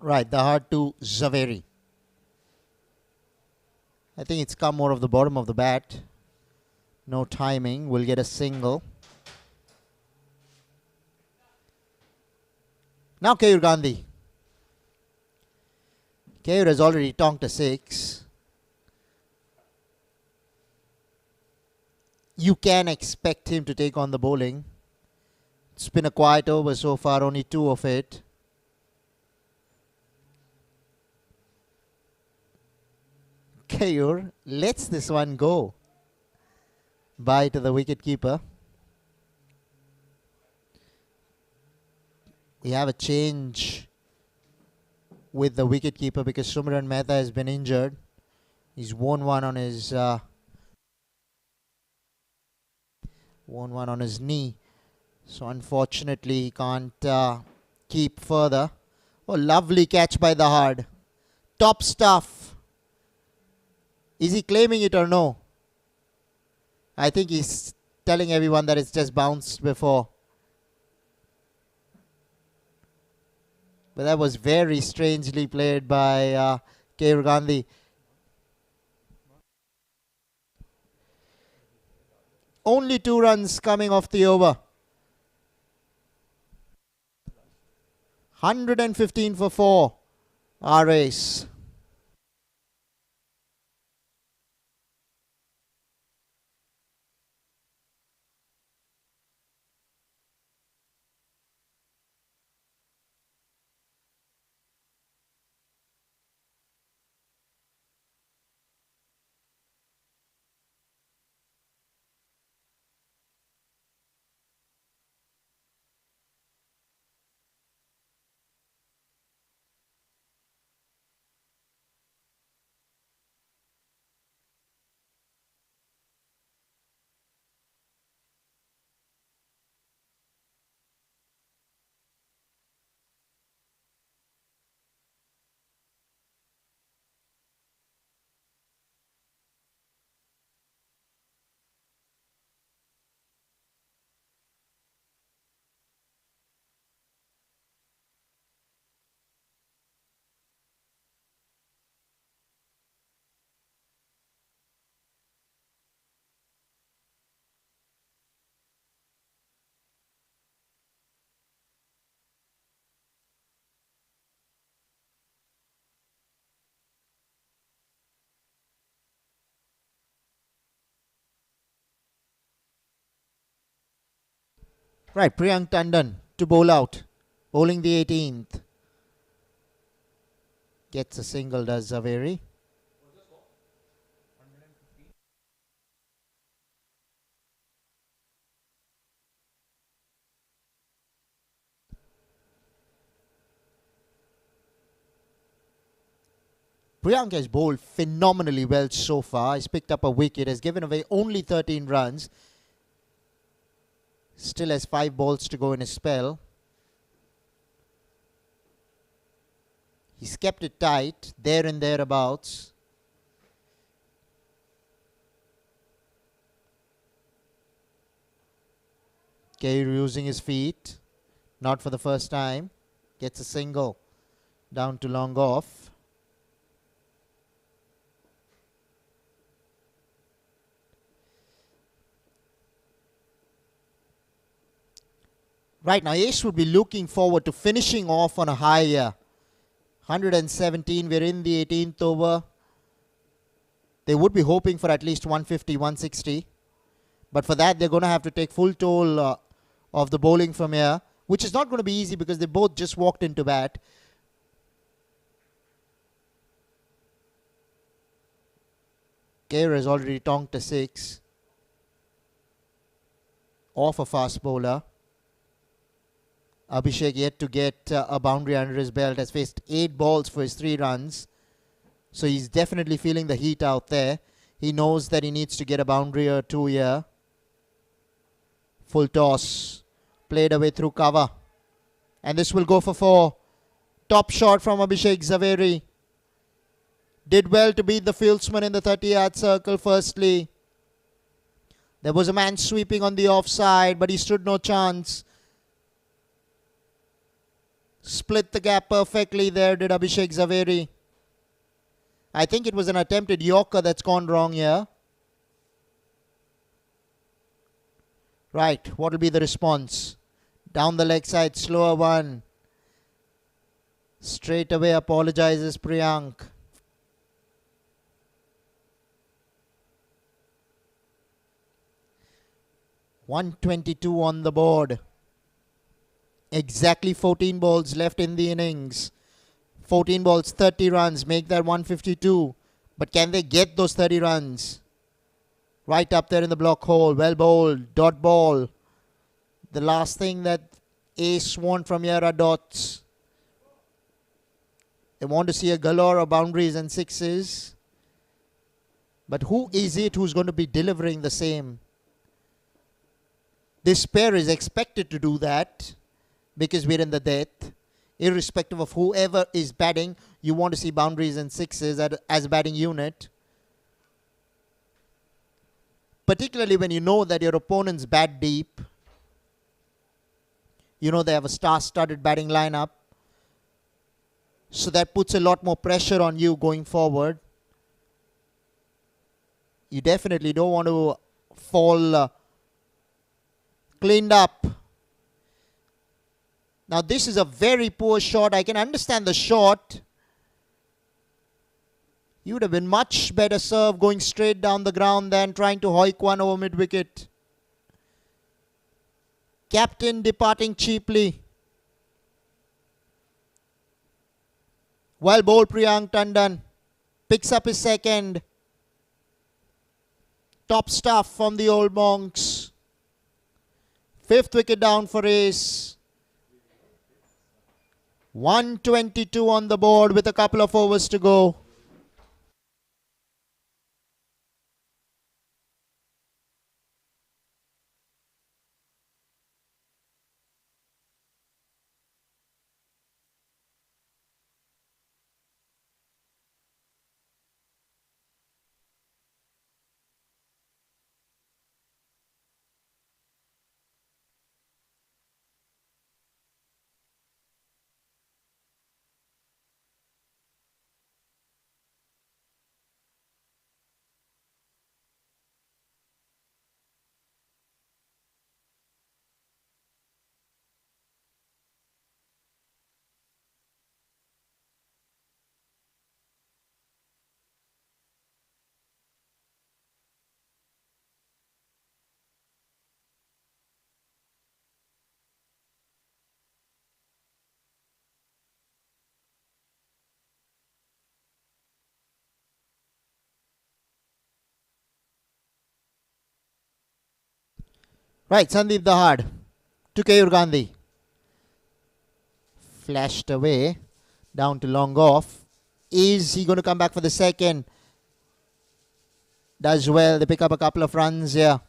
Right, the hard to Zaveri. I think it's come more of the bottom of the bat. No timing. Will get a single. Now Keyur Gandhi. Keyur has already tonked a 6. You can expect him to take on the bowling. It's been a quiet over so far, only 2 of it. Keyur lets this one go. Bye to the wicketkeeper. We have a change with the wicketkeeper because Sumran Mehta has been injured. He's worn one on his knee. So unfortunately he can't keep further. Oh, lovely catch by the hard. Top stuff. Is he claiming it or no? I think he's telling everyone that it's just bounced before. But that was very strangely played by Keyur Gandhi. Only 2 runs coming off the over. 115 for 4. Our ace. Right, Priyank Tandon to bowl out. Bowling the 18th. Gets a single, does Zaveri. Priyank has bowled phenomenally well so far. He's picked up a wicket, has given away only 13 runs. Still has 5 balls to go in his spell. He's kept it tight, there and thereabouts. Keyur using his feet. Not for the first time. Gets a single. Down to long off. Right now, Ace would be looking forward to finishing off on a high here. 117, we're in the 18th over. They would be hoping for at least 150, 160. But for that, they're going to have to take full toll of the bowling from here, which is not going to be easy because they both just walked into bat. Keyur has already tonked a 6. Off a fast bowler. Abhishek yet to get a boundary under his belt. Has faced 8 balls for his 3 runs. So he's definitely feeling the heat out there. He knows that he needs to get a boundary or 2 here. Full toss. Played away through cover. And this will go for 4. Top shot from Abhishek Zaveri. Did well to beat the fieldsman in the 30-yard circle firstly. There was a man sweeping on the offside, but he stood no chance. Split the gap perfectly there, did Abhishek Zaveri. I think it was an attempted Yorker that's gone wrong here. Right, what will be the response? Down the leg side, slower one. Straight away apologizes Priyank. .122 on the board. Exactly 14 balls left in the innings. 14 balls, 30 runs, make that 152. But can they get those 30 runs? Right up there in the block hole. Well bowled. Dot ball. The last thing that Ace want from here are dots. They want to see a galore of boundaries and sixes. But who is it who's going to be delivering the same? This pair is expected to do that because we're in the death. Irrespective of whoever is batting, you want to see boundaries and sixes as a batting unit. Particularly when you know that your opponents bat deep. You know they have a star-studded batting lineup. So that puts a lot more pressure on you going forward. You definitely don't want to fall cleaned up. Now this is a very poor shot. I can understand the shot. You would have been much better served going straight down the ground than trying to hoik one over mid-wicket. Captain departing cheaply. Well bowled Priyank Tandon. Picks up his second. Top stuff from the old monks. 5th wicket down for Ace. 122 on the board with a couple of overs to go. Right, Sandeep Dahad to Keyur Gandhi. Flashed away, down to long off. Is he going to come back for the second? Does well. They pick up a couple of runs here.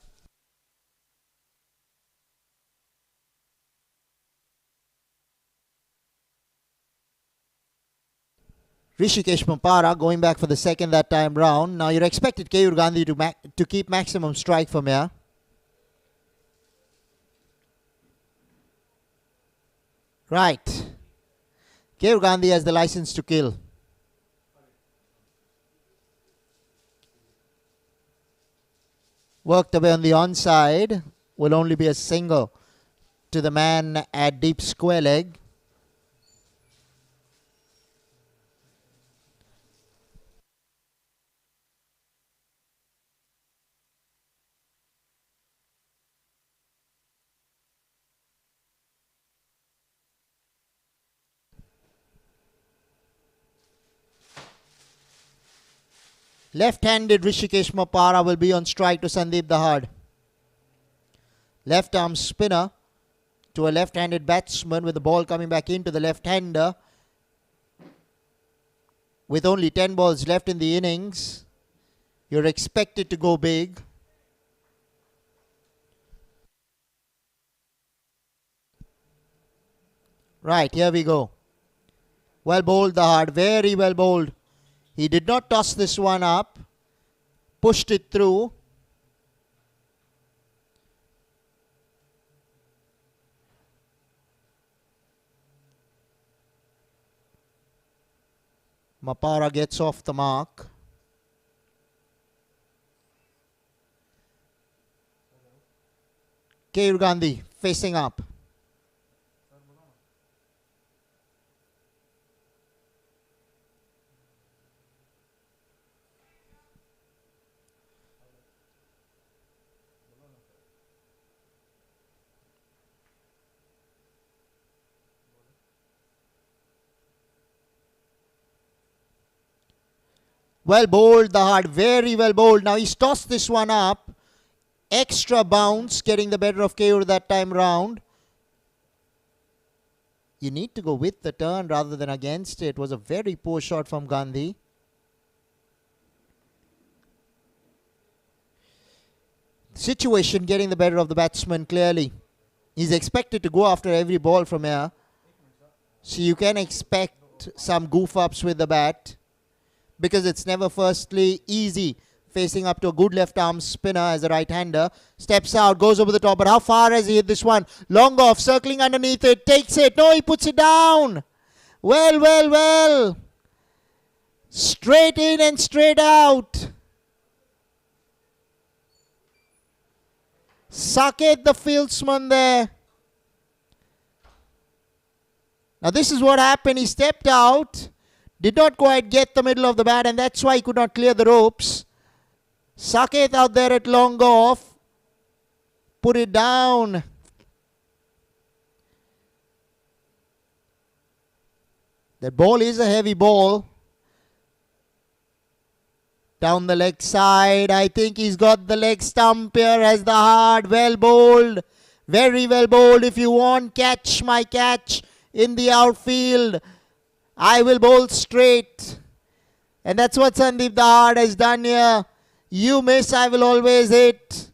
Rishikesh Mumpara going back for the second that time round. Now you're expected Keyur Gandhi to keep maximum strike from here. Right. Keyur Gandhi has the license to kill. Worked away on the onside. Will only be a single to the man at deep square leg. Left-handed Rishikesh Mumpara will be on strike to Sandeep Dahad. Left arm spinner to a left-handed batsman with the ball coming back into the left-hander. With only 10 balls left in the innings, you're expected to go big. Right, here we go. Well bowled Dahad, very well bowled. He did not toss this one up. Pushed it through. Mapara gets off the mark. Keyur Gandhi facing up. Well bowled, the hard, very well bowled. Now he's tossed this one up. Extra bounce, getting the better of Keyur that time round. You need to go with the turn rather than against it. It was a very poor shot from Gandhi. Situation getting the better of the batsman clearly. He's expected to go after every ball from here. So you can expect some goof ups with the bat, because it's never firstly easy facing up to a good left arm spinner as a right hander. Steps out, goes over the top, but how far has he hit this one? Long off, circling underneath it, takes it. No, he puts it down. Well, well, well. Straight in and straight out. Saket the fieldsman there. Now this is what happened. He stepped out, did not quite get the middle of the bat, and that's why he could not clear the ropes. Saket out there at long off. Put it down. That ball is a heavy ball. Down the leg side. I think he's got the leg stump here as the hard. Well bowled. Very well bowled. If you want catch, my catch in the outfield, I will bowl straight. And that's what Sandeep Dahad has done here. You miss, I will always hit.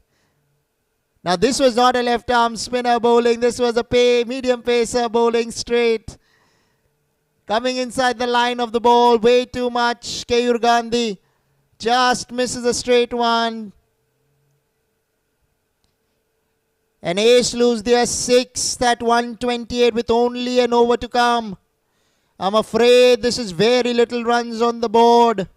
Now this was not a left arm spinner bowling. This was a medium pacer bowling straight. Coming inside the line of the ball. Way too much. Keyur Gandhi just misses a straight one. And Ace lose their sixth at 128 with only an over to come. I'm afraid this is very little runs on the board.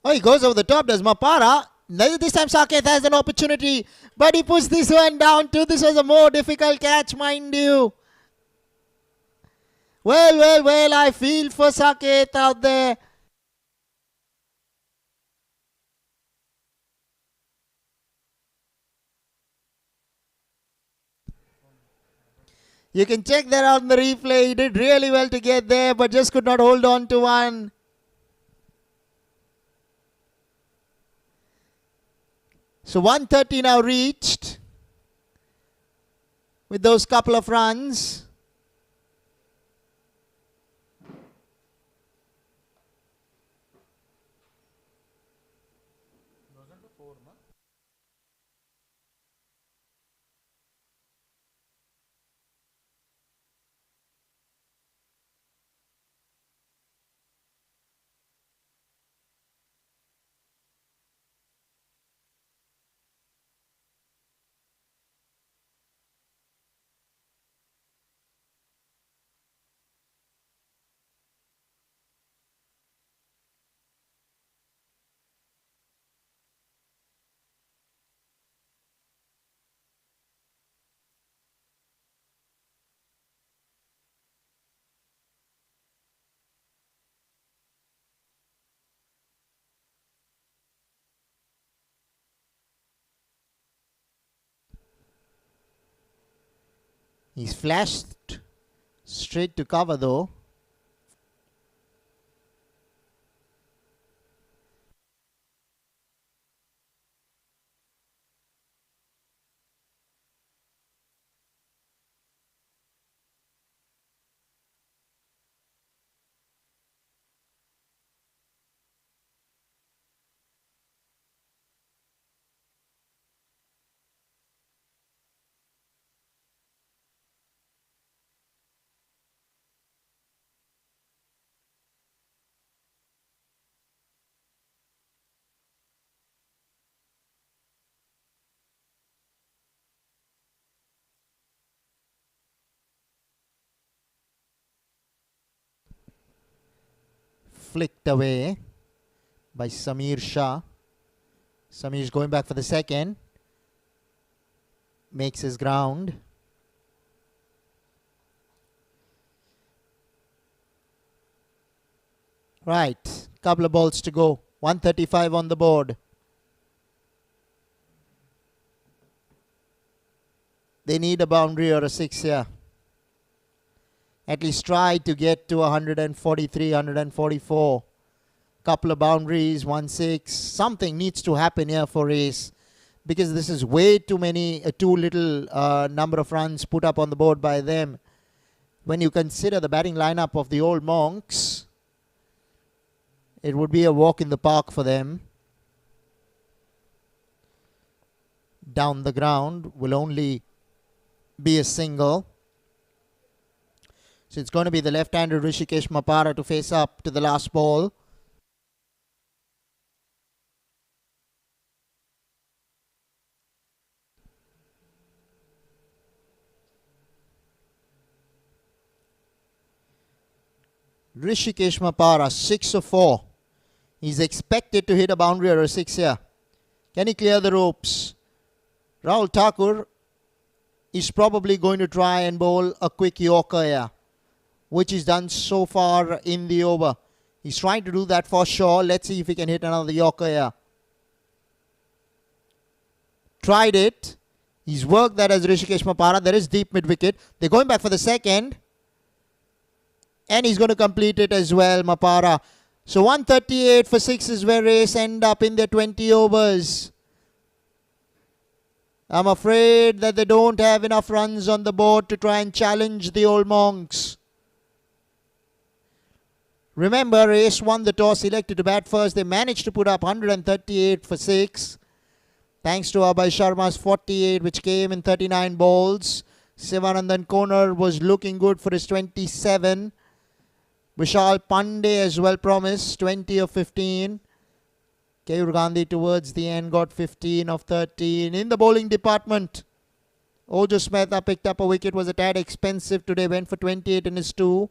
Oh, he goes over the top, does Mapara. This time Saket has an opportunity, but he puts this one down too. This was a more difficult catch, mind you. Well, well, well, I feel for Saket out there. You can check that out in the replay. He did really well to get there, but just could not hold on to one. So 130 now reached with those couple of runs. He's flashed Straight to cover though. Flicked away by Samir Shah. Samir's going back for the second. Makes his ground. Right. Couple of balls to go. 135 on the board. They need a boundary or a six here. At least try to get to 143, 144. Couple of boundaries, 1-6. Something needs to happen here for Ace, because this is way too many, too little number of runs put up on the board by them. When you consider the batting lineup of the old Monks, it would be a walk in the park for them. Down the ground will only be a single. So it's going to be the left-handed Rishikesh Mapara to face up to the last ball. Rishikesh Mapara, 6 of 4. He's expected to hit a boundary or a 6 here. Can he clear the ropes? Rahul Thakur is probably going to try and bowl a quick Yorker here, which he's done so far in the over. He's trying to do that for sure. Let's see if he can hit another Yorker here. Tried it. He's worked that as Rishikesh Mapara. There is deep mid-wicket. They're going back for the second. And he's going to complete it as well, Mapara. So 138 for 6 is where Ace end up in their 20 overs. I'm afraid that they don't have enough runs on the board to try and challenge the old Monks. Remember, Ace won the toss, elected to bat first. They managed to put up 138 for 6. Thanks to Abhay Sharma's 48, which came in 39 balls. Sivanandan Konar was looking good for his 27. Vishal Pandey as well promised, 20 of 15. Keyur Gandhi towards the end got 15 of 13. In the bowling department, Ojo Mehta picked up a wicket, was a tad expensive today, went for 28 in his 2.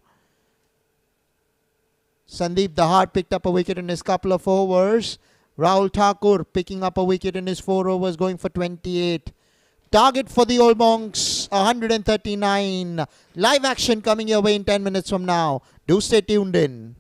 Sandeep Dahar picked up a wicket in his couple of overs. Rahul Thakur picking up a wicket in his 4 overs, going for 28. Target for the old Monks, 139. Live action coming your way in 10 minutes from now. Do stay tuned in.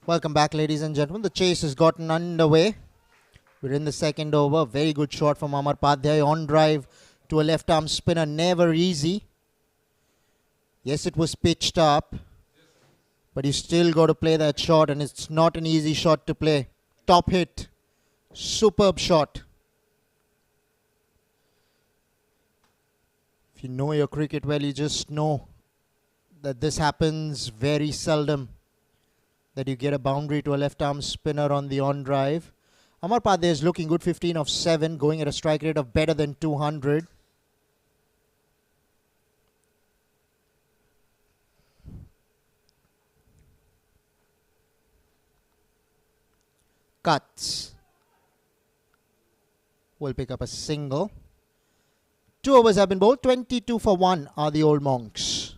Welcome back, ladies and gentlemen. The chase has gotten underway. We're in the second over. Very good shot from Amar Padhyay on drive to a left arm spinner. Never easy. Yes, it was pitched up, but you still got to play that shot, and it's not an easy shot to play. Top hit. Superb shot. If you know your cricket well, you just know that this happens very seldom, that you get a boundary to a left arm spinner on the on drive. Amar Padhyay is looking good, 15 of 7, going at a strike rate of better than 200. Cuts. Will pick up a single. 2 overs have been bowled. 22 for 1 are the old monks.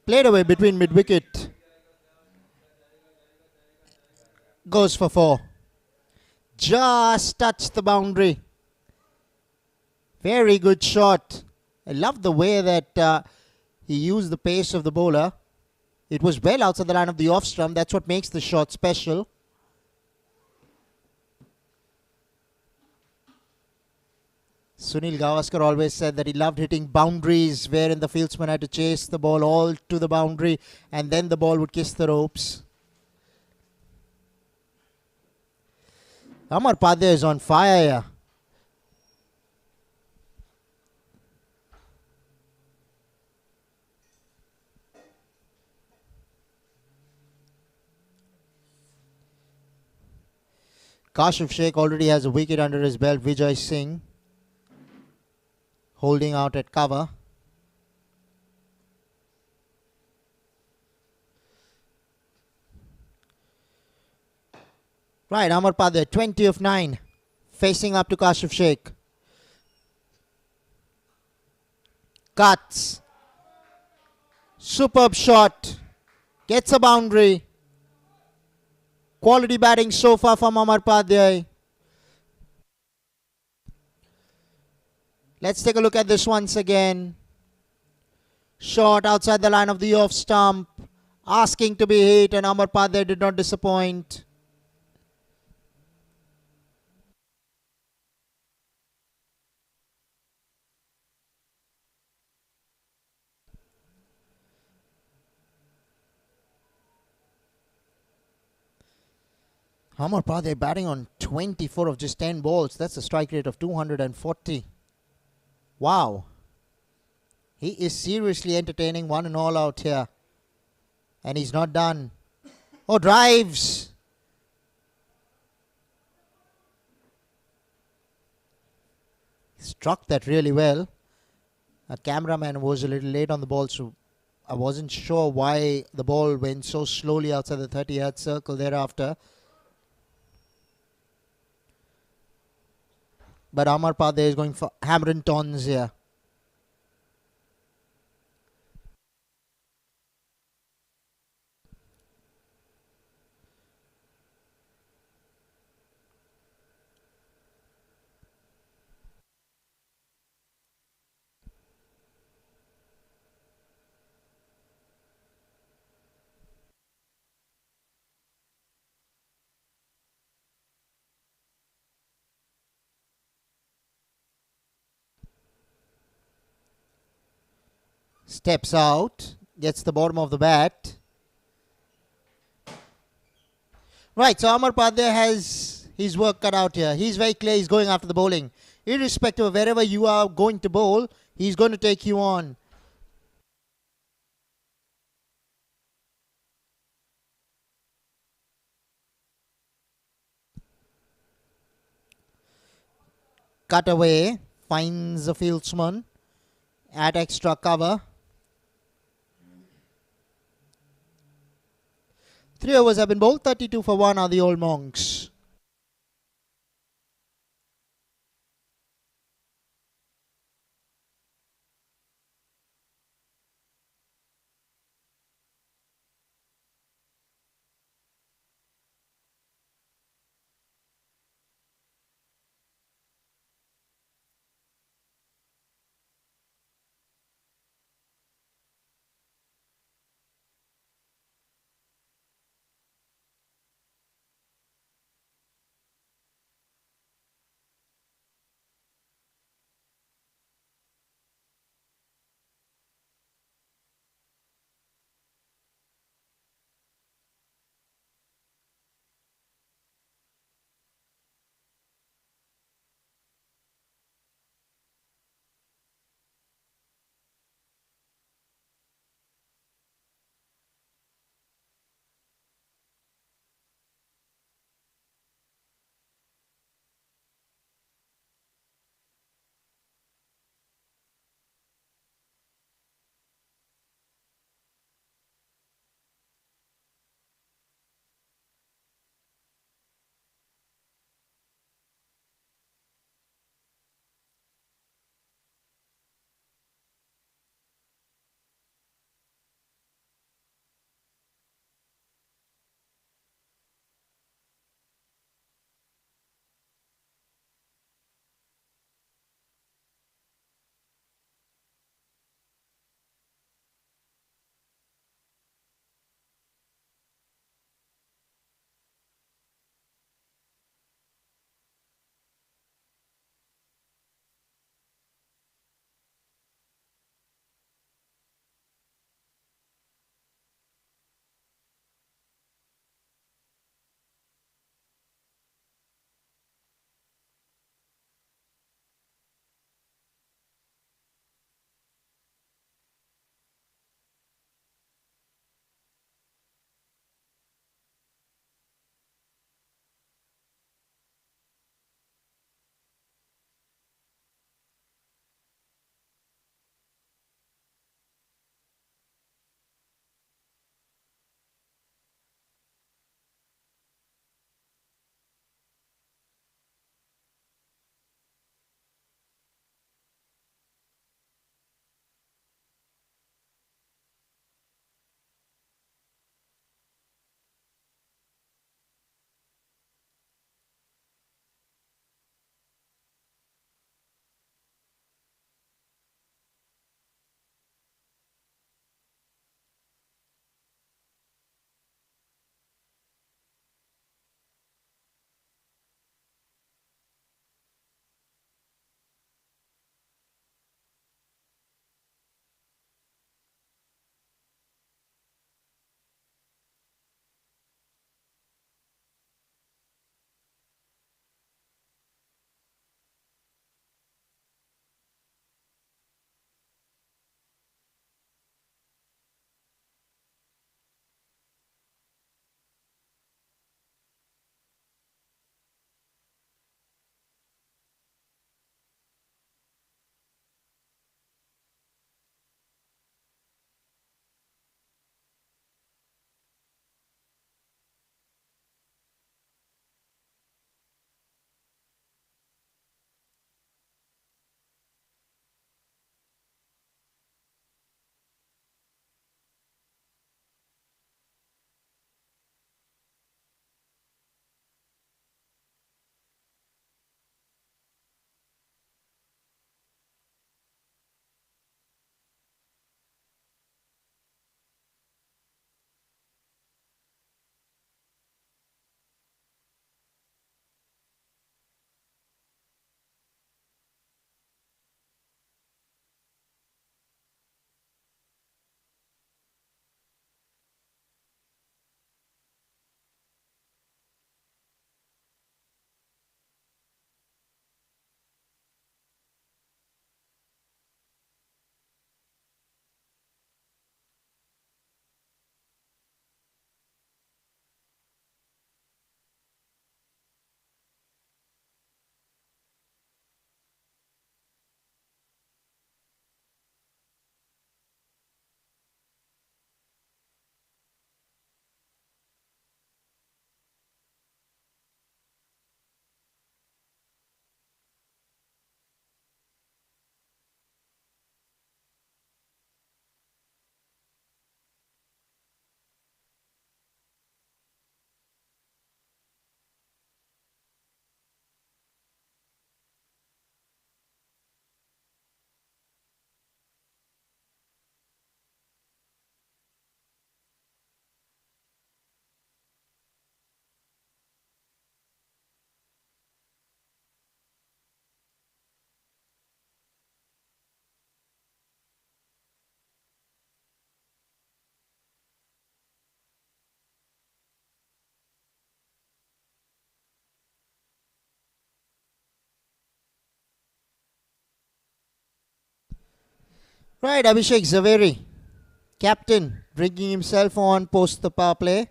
Played away between mid-wicket. Goes for 4. Just touched the boundary. Very good shot. I love the way that he used the pace of the bowler. It was well outside the line of the off-stump. That's what makes the shot special. Sunil Gavaskar always said that he loved hitting boundaries wherein the fieldsman had to chase the ball all to the boundary and then the ball would kiss the ropes. Amar Padhyay is on fire. Kashif Sheikh already has a wicket under his belt. Vijay Singh holding out at cover. Right, Amar Padhyay, 20 of 9, facing up to Kashif Sheikh. Cuts. Superb shot. Gets a boundary. Quality batting so far from Amar Padhyay. Let's take a look at this once again. Shot outside the line of the off stump. Asking to be hit, and Amar Padhyay did not disappoint. Amar Padhyay batting on 24 of just 10 balls. That's a strike rate of 240. Wow. He is seriously entertaining one and all out here. And he's not done. Oh, drives. Struck that really well. A cameraman was a little late on the ball, so I wasn't sure why the ball went so slowly outside the 30-yard circle thereafter. But Amar Padhyay is going for hammering tons here. Steps out, gets the bottom of the bat. Right, so Amar Padhyay has his work cut out here. He's very clear, he's going after the bowling. Irrespective of wherever you are going to bowl, he's going to take you on. Cut away. Finds the fieldsman at extra cover. 3 overs have been bowled. 32 for 1 are the Old Monks. Right, Abhishek Zaveri, captain, bringing himself on post the power play.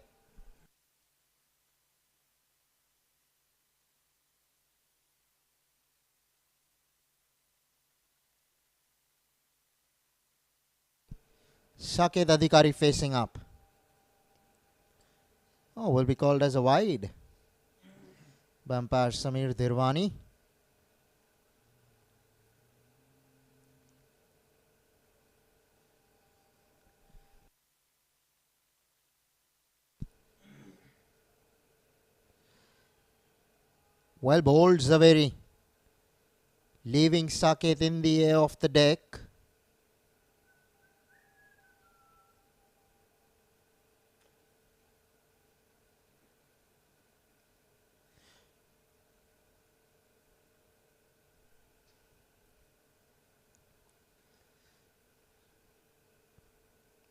Saket Adhikari facing up. Oh, will be called as a wide by umpire Samir Dhirwani. Well bowled Zaveri, leaving Saket in the air off the deck.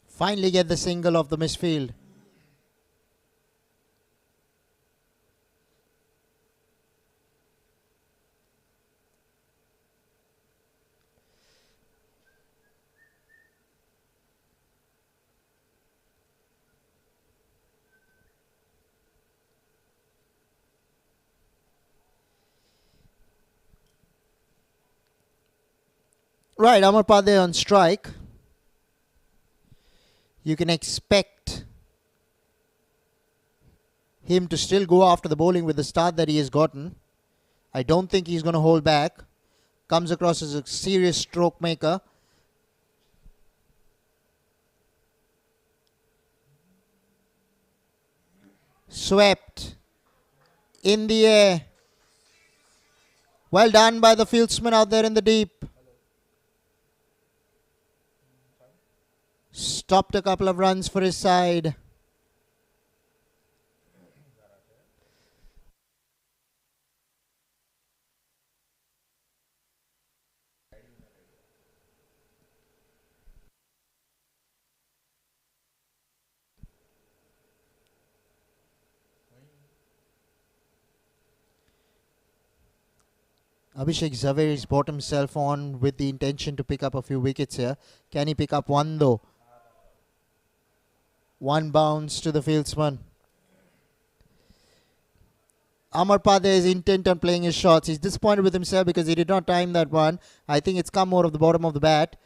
Finally get the single of the misfield. Right, Amar Padre on strike. You can expect him to still go after the bowling with the start that he has gotten. I don't think he's going to hold back. Comes across as a serious stroke maker. Swept in the air. Well done by the fieldsman out there in the deep. Stopped a couple of runs for his side. Abhishek Zaveri's brought himself on with the intention to pick up a few wickets here. Can he pick up one though? One bounce to the fieldsman. Amar Padre is intent on playing his shots. He's disappointed with himself because he did not time that one. I think it's come more of the bottom of the bat.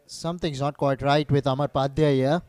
Something's not quite right with Amar Padre here.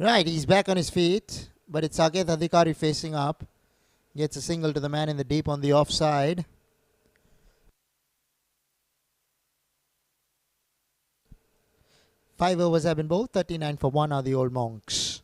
Right, he's back on his feet, but it's Saket Adhikari facing up. Gets a single to the man in the deep on the offside. 5 overs have been bowled, 39 for 1 are the old Monks.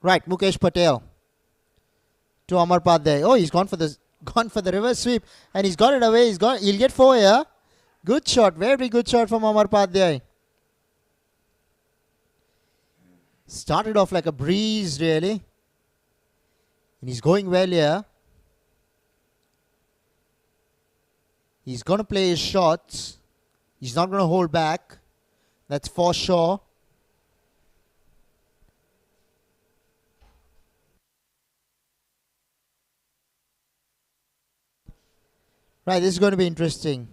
Right, Mukesh Patel to Amar Padre. Oh, he's gone for the reverse sweep, and he's got it away. He'll get 4 here. Good shot, very good shot from Amar Padre. Started off like a breeze, really. And he's going well here. He's going to play his shots. He's not going to hold back. That's for sure. Right, this is going to be interesting.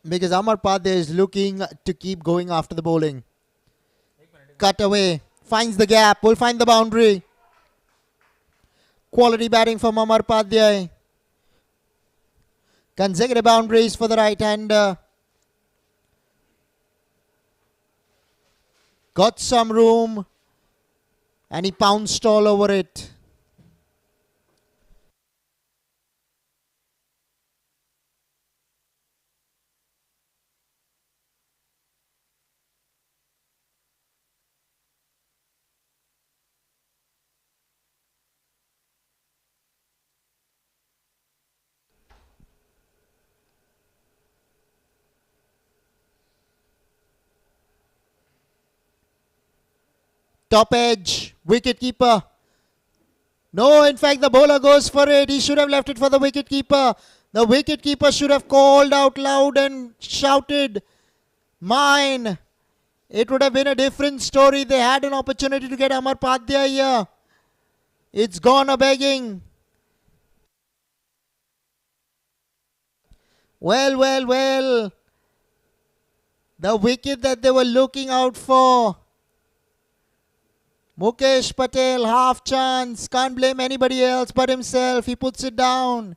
Because Amar Padre is looking to keep going after the bowling. Cut away. Finds the gap. Will find the boundary. Quality batting from Amar Padre. Consecutive boundaries for the right-hander. Got some room. And he pounced all over it. Top edge. Wicket keeper. No, in fact, the bowler goes for it. He should have left it for the wicket keeper. The wicket keeper should have called out loud and shouted, "Mine." It would have been a different story. They had an opportunity to get Amar Padre here. It's gone a begging. Well. The wicket that they were looking out for. Mukesh Patel, half chance. Can't blame anybody else but himself. He puts it down.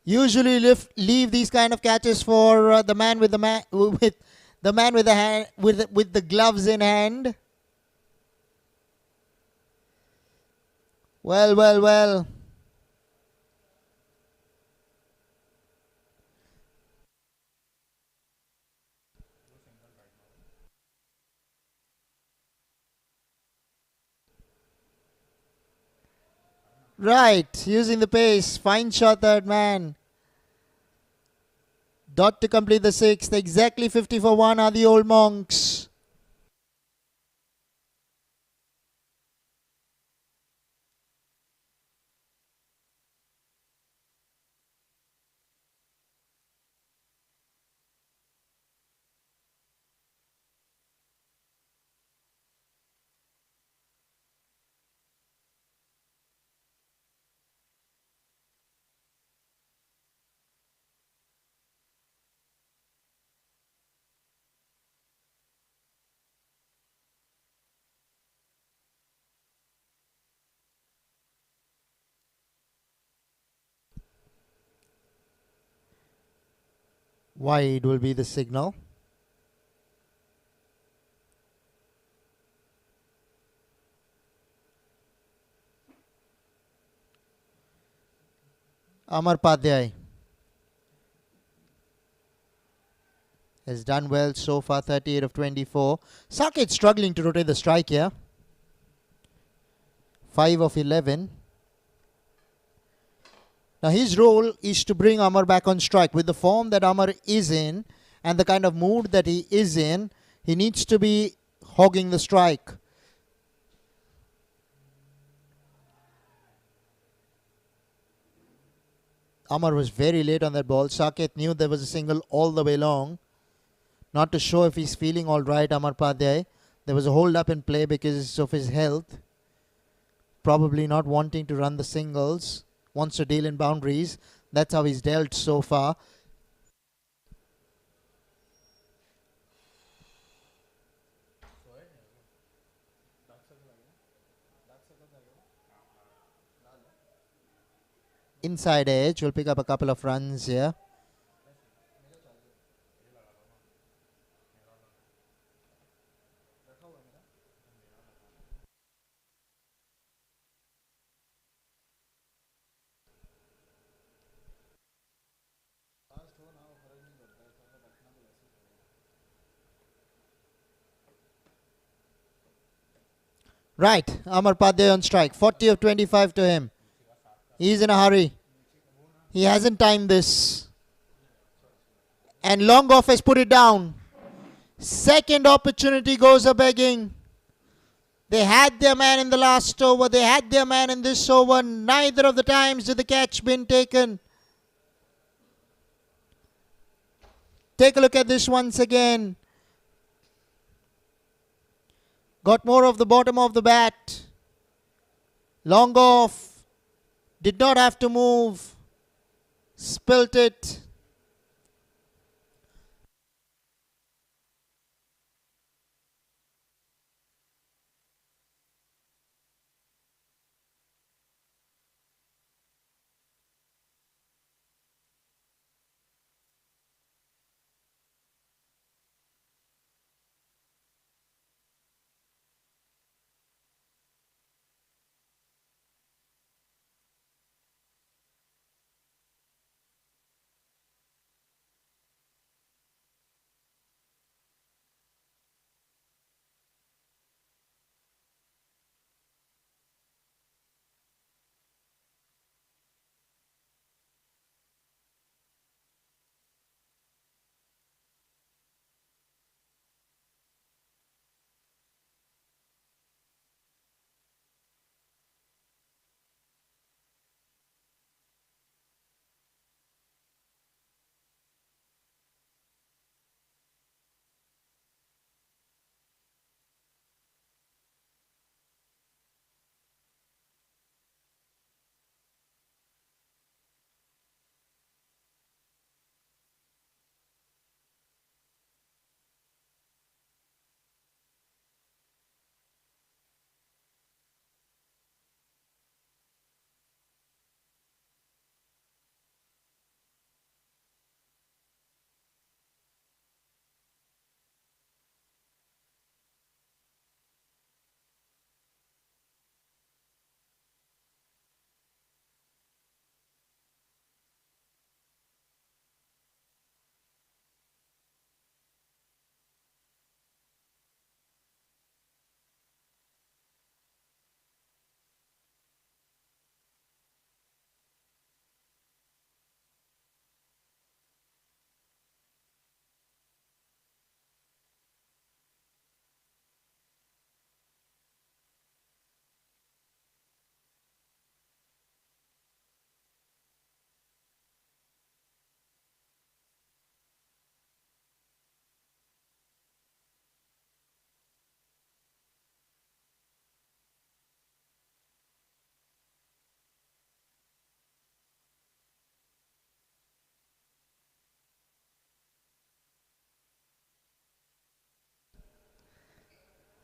Usually leave these kind of catches for the man with the hand with the gloves in hand. Well. Right, using the pace. Fine shot, third man. Dot to complete the sixth. Exactly 50 for 1 are the old Monks. Wide will be the signal. Amar Padhyay has done well so far, 38 of 24. Saket struggling to rotate the strike here. 5 of 11. Now his role is to bring Amar back on strike. With the form that Amar is in and the kind of mood that he is in, he needs to be hogging the strike. Amar was very late on that ball. Saket knew there was a single all the way long. Not to show if he's feeling all right, Amar Padhyay. There was a hold up in play because of his health. Probably not wanting to run the singles. Wants to deal in boundaries. That's how he's dealt so far. Inside edge will pick up a couple of runs here. Right, Amar Padhyay on strike. 40 of 25 to him. He's in a hurry. He hasn't timed this. And long off has put it down. Second opportunity goes a begging. They had their man in the last over. They had their man in this over. Neither of the times did the catch been taken. Take a look at this once again. Got more of the bottom of the bat. Long off. Did not have to move. Spilt it.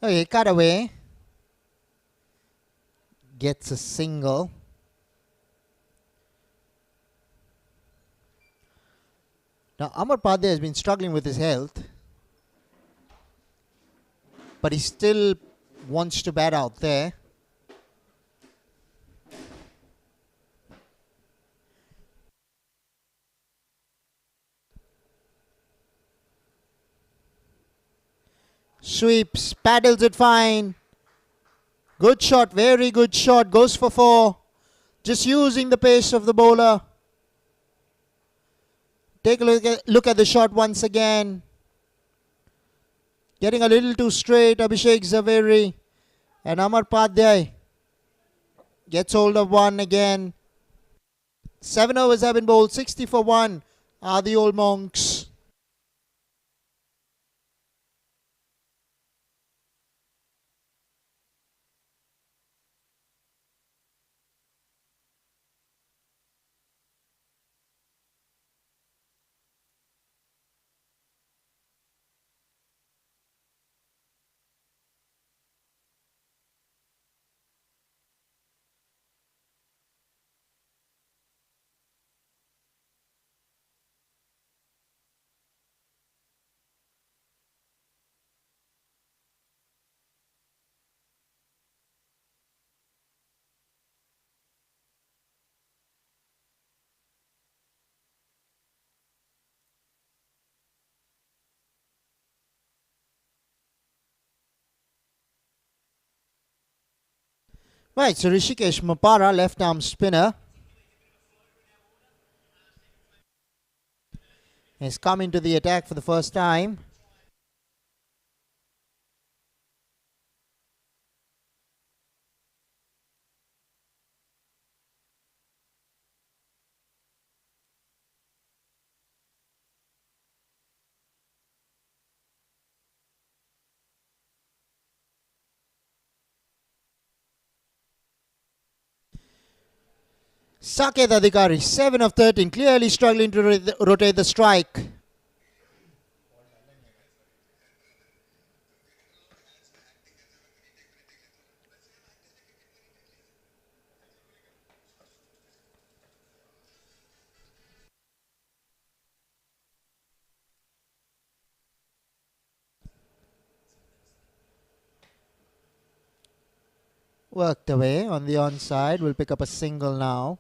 Okay, cut away. Gets a single. Now, Amar Padre has been struggling with his health, but he still wants to bat out there. Sweeps, paddles it fine. Good shot, very good shot. Goes for 4. Just using the pace of the bowler. Take a look at the shot once again. Getting a little too straight, Abhishek Zaveri. And Amar Padre gets hold of one again. 7 overs have been bowled, 60 for 1 are the old monks. Right, so Rishikesh Mapara, left arm spinner, has come into the attack for the first time. Saket Adhikari, 7 of 13, clearly struggling to rotate the strike. Worked away on the onside, will pick up a single now.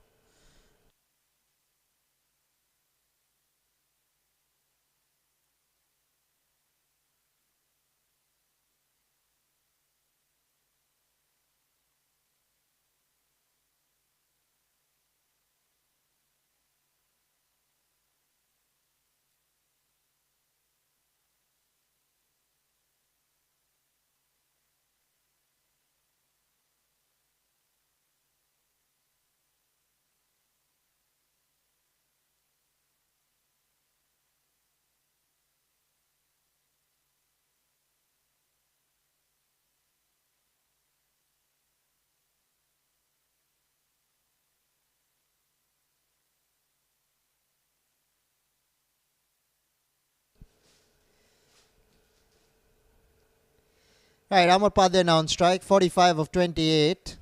Right, Amar Padre now on strike, 45 of 28.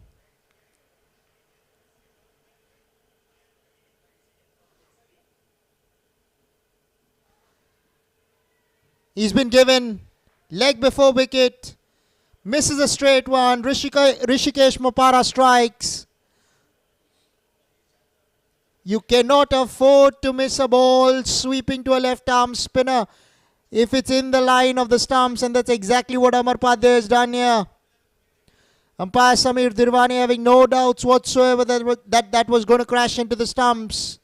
He's been given leg before wicket, misses a straight one. Rishikesh Mapara strikes. You cannot afford to miss a ball sweeping to a left arm spinner if it's in the line of the stumps, and that's exactly what Amar Padre has done here. Umpire Samir Dirwani having no doubts whatsoever that was going to crash into the stumps.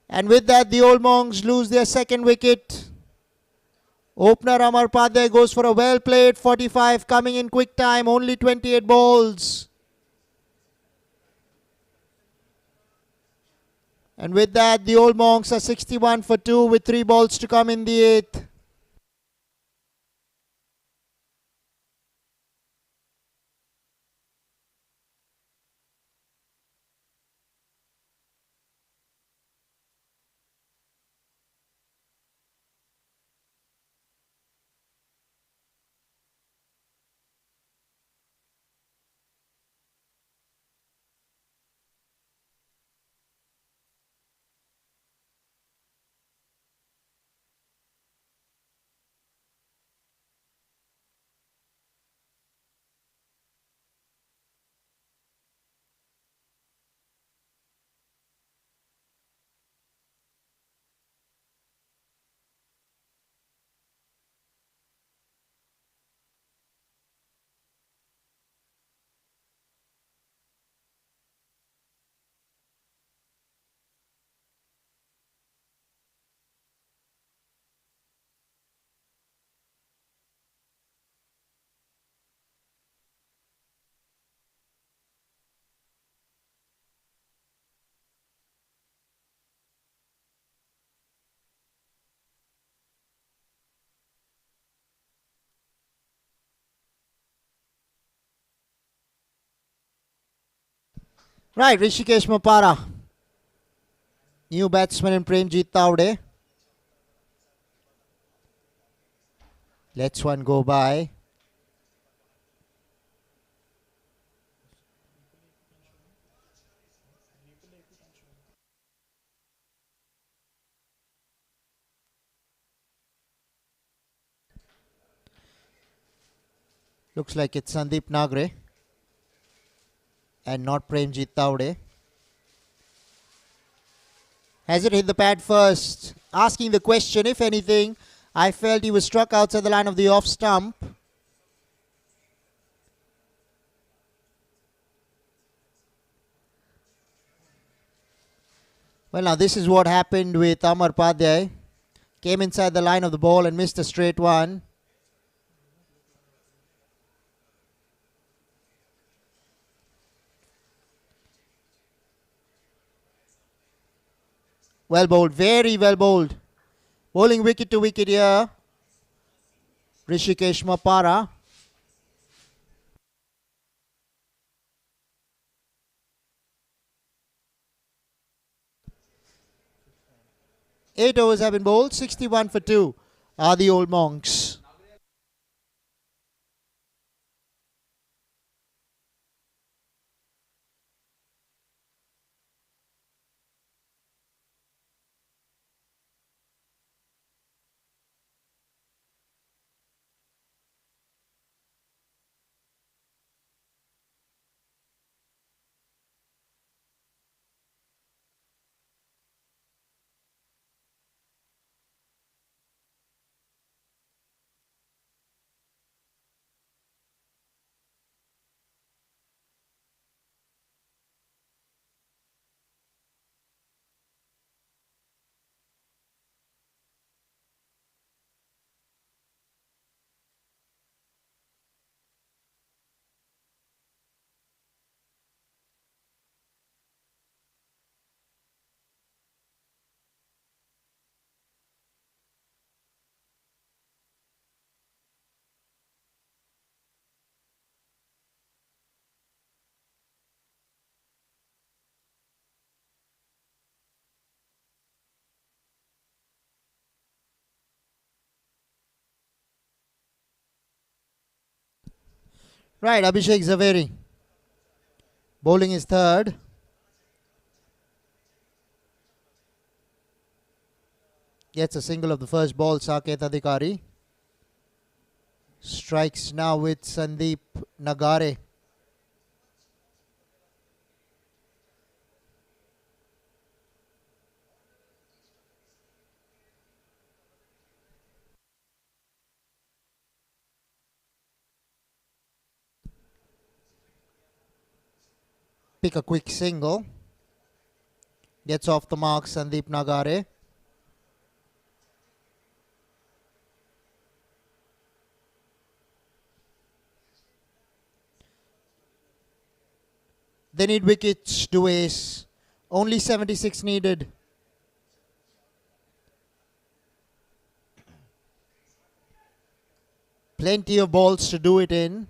And with that, the old monks lose their second wicket. Opener Amar Padre goes for a well played 45, coming in quick time, only 28 balls. And with that, the old monks are 61 for 2 with 3 balls to come in the 8th. Right, Rishikesh Mapara. New batsman in Premjit Taude. Lets one go by. Looks like it's Sandeep Nagre and not Premjit Taude. Has it hit the pad first? Asking the question, if anything, I felt he was struck outside the line of the off stump. Well, now this is what happened with Amar Padhyay. Came inside the line of the ball and missed a straight one. Well bowled, very well bowled. Bowling wicket to wicket here. Rishikesh Mapara. Eight overs have been bowled, 61 for 2 are the old monks. Right, Abhishek Zaveri. Bowling is third. Gets a single of the first ball, Saket Adhikari. Strikes now with Sandeep Nagare. Pick a quick single. Gets off the mark, Sandeep Nagare. They need wickets to ace. Only 76 needed. Plenty of balls to do it in.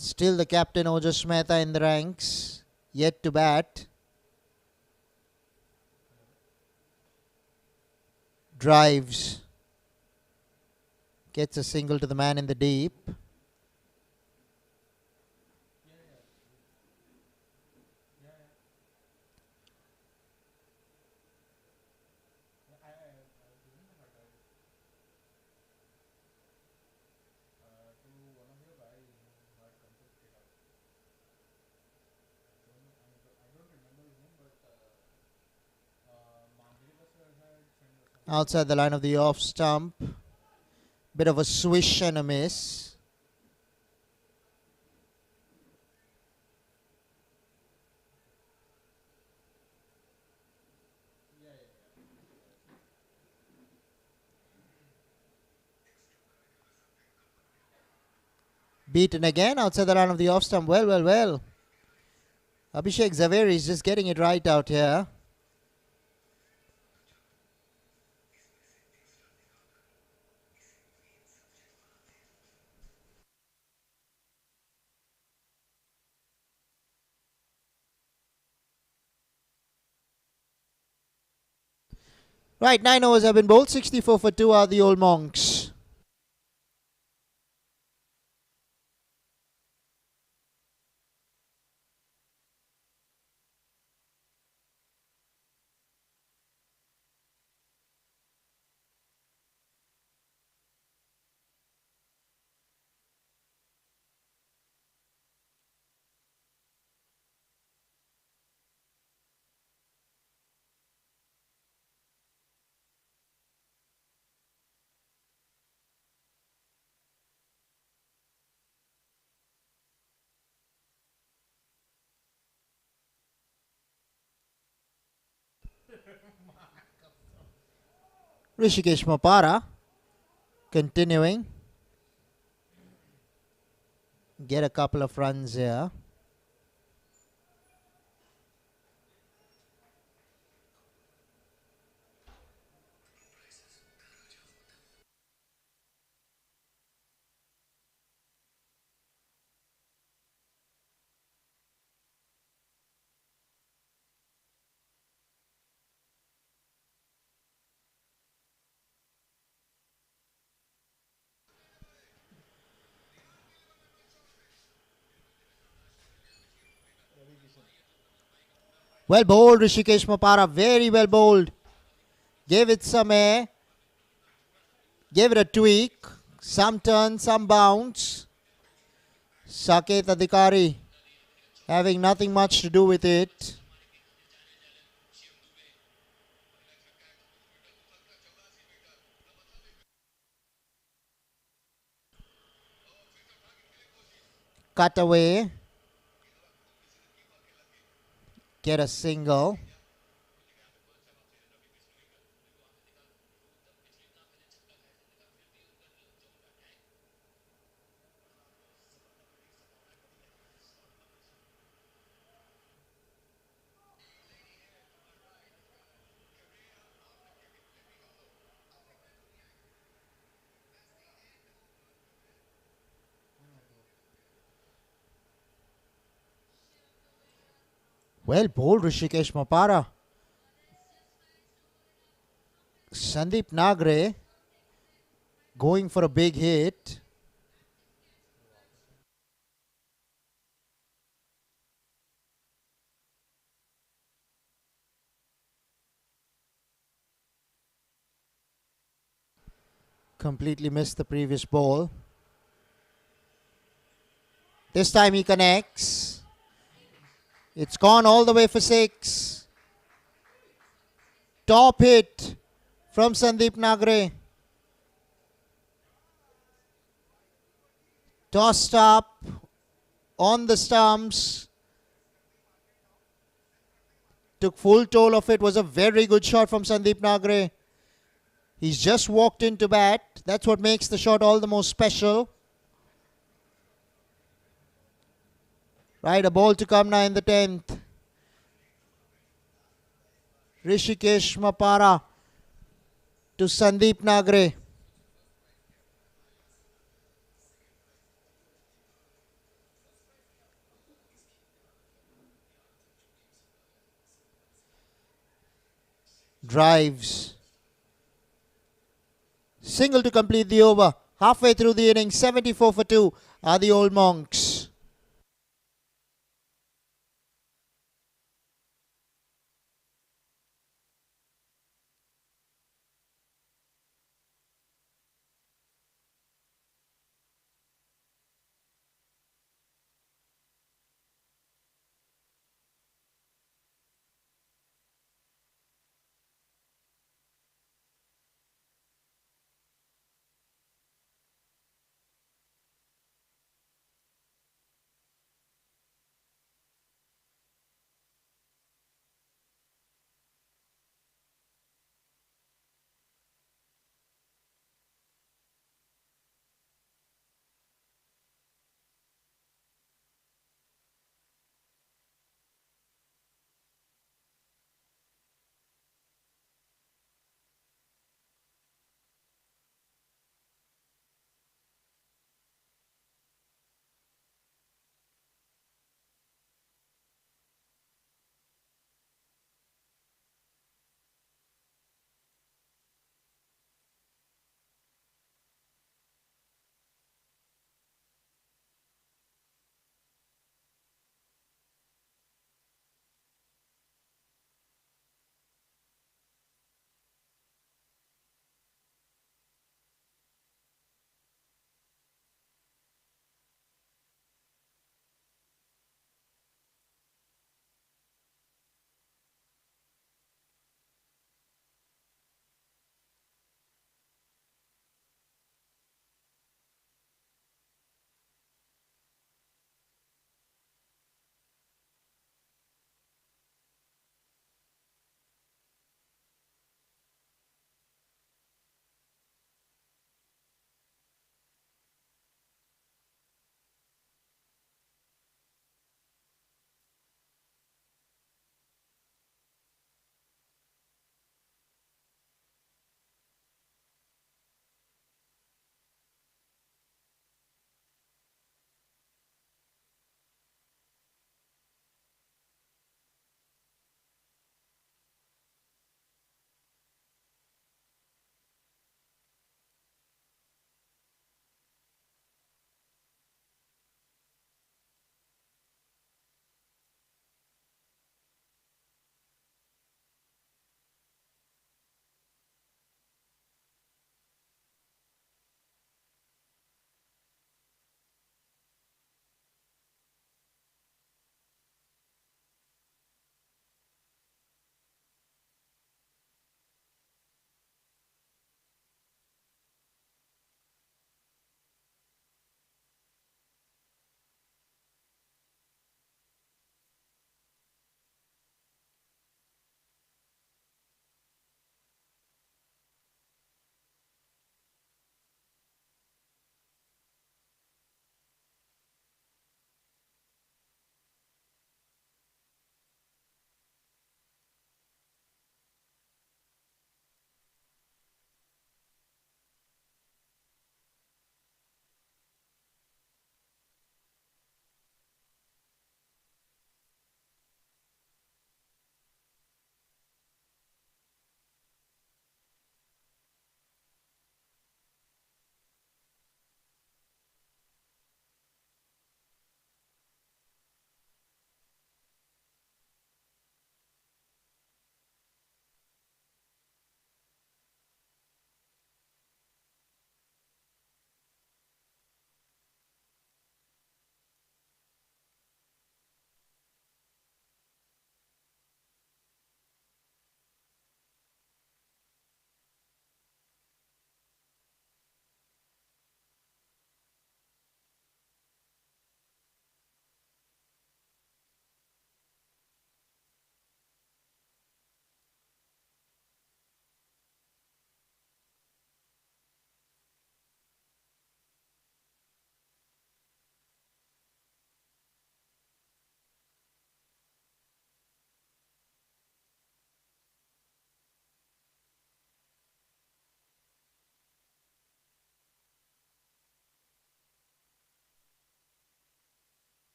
Still the captain Ojas Mehta in the ranks. Yet to bat. Drives. Gets a single to the man in the deep. Outside the line of the off stump. Bit of a swish and a miss. Beaten again outside the line of the off stump. Well. Abhishek Zaveri is just getting it right out here. Right, 9 overs have been bowled. 64 for 2 are the old Monks. Rishikesh Mapara continuing. Get a couple of runs here. Well bowled, Rishikesh Mapara. Very well bowled. Gave it some air. Gave it a tweak. Some turn, some bounce. Saket Adhikari having nothing much to do with it. Cut away. Get a single. Well bowled, Rishikesh Mapara. Sandeep Nagre going for a big hit. Completely missed the previous ball. This time he connects. It's gone all the way for 6. Top hit from Sandeep Nagre. Tossed up on the stumps. Took full toll of it. Was a very good shot from Sandeep Nagre. He's just walked into bat. That's what makes the shot all the more special. Right, a ball to come now in the 10th. Rishikesh Mapara to Sandeep Nagre. Drives. Single to complete the over. Halfway through the innings, 74 for 2 are the old Monks.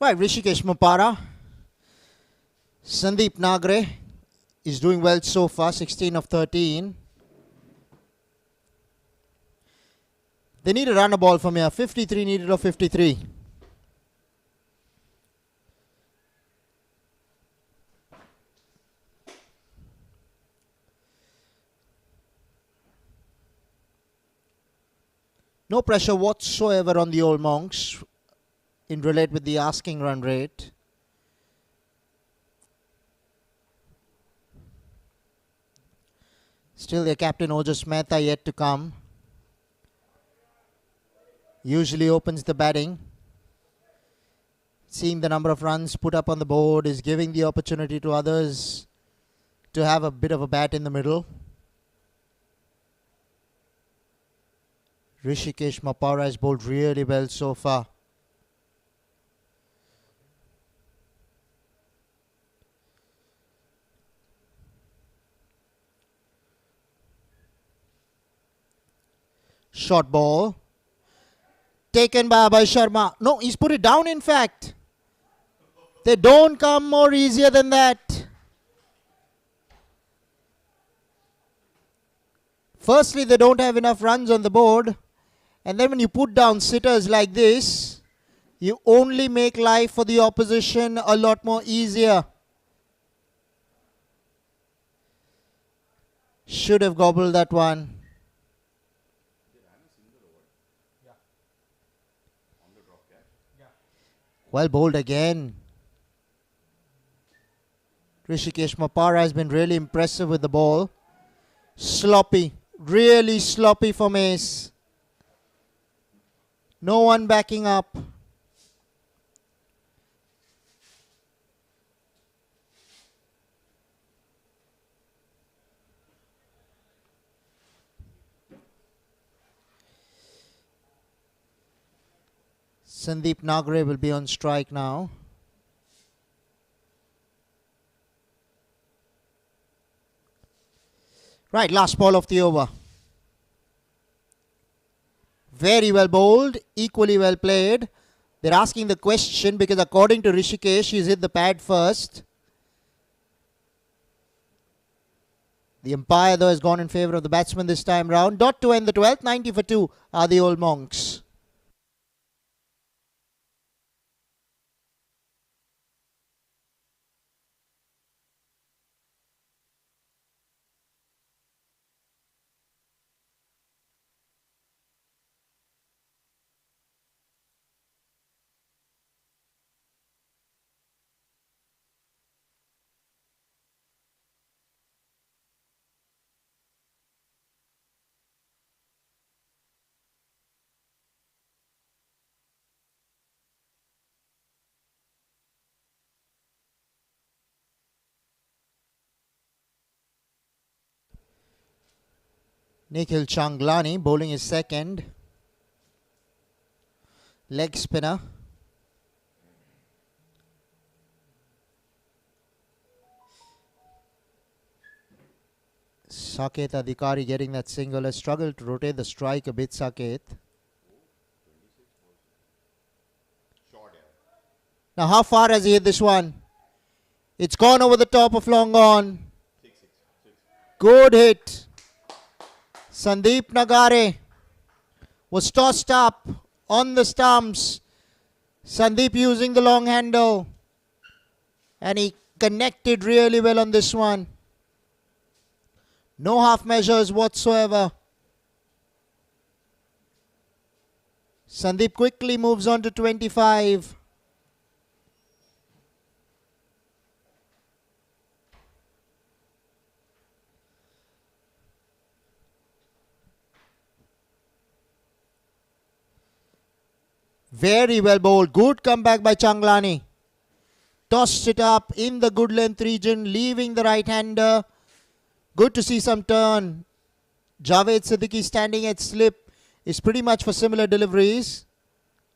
Right, Rishikesh Mapara. Sandeep Nagre is doing well so far, 16 of 13. They need a run a ball from here. 53 needed of 53. No pressure whatsoever on the old monks in relate with the asking run rate. Still their captain Ojas Mehta yet to come. Usually opens the batting. Seeing the number of runs put up on the board is giving the opportunity to others to have a bit of a bat in the middle. Rishikesh Mapara has bowled really well so far. Short ball. Taken by Abhay Sharma. No, he's put it down in fact. They don't come more easier than that. Firstly, they don't have enough runs on the board. And then when you put down sitters like this, you only make life for the opposition a lot more easier. Should have gobbled that one. Well bowled again. Rishikesh Mapara has been really impressive with the ball. Sloppy. Really sloppy from ace. No one backing up. Sandeep Nagre will be on strike now. Right, last ball of the over. Very well bowled, equally well played. They're asking the question because according to Rishikesh, he's hit the pad first. The umpire though has gone in favour of the batsman this time round. Dot to end the 12th, 90 for 2 are the old monks. Nikhil Changlani bowling his second. Leg spinner. Saket Adhikari getting that single. Has struggled to rotate the strike a bit, Saket. Now how far has he hit this one? It's gone over the top of long on. Good hit. Sandeep Nagare was tossed up on the stumps. Sandeep using the long handle. And he connected really well on this one. No half measures whatsoever. Sandeep quickly moves on to 25. Very well bowled. Good comeback by Changlani. Tossed it up in the good length region, leaving the right-hander. Good to see some turn. Javed Siddiqui standing at slip is pretty much for similar deliveries.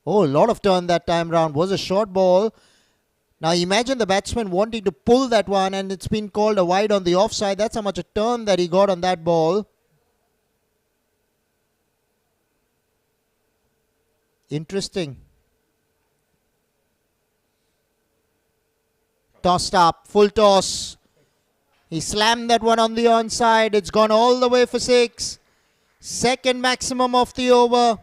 Oh, a lot of turn that time round. Was a short ball. Now imagine the batsman wanting to pull that one and it's been called a wide on the offside. That's how much a turn that he got on that ball. Interesting. Tossed up, full toss. He slammed that one on the onside. It's gone all the way for 6. Second maximum of the over.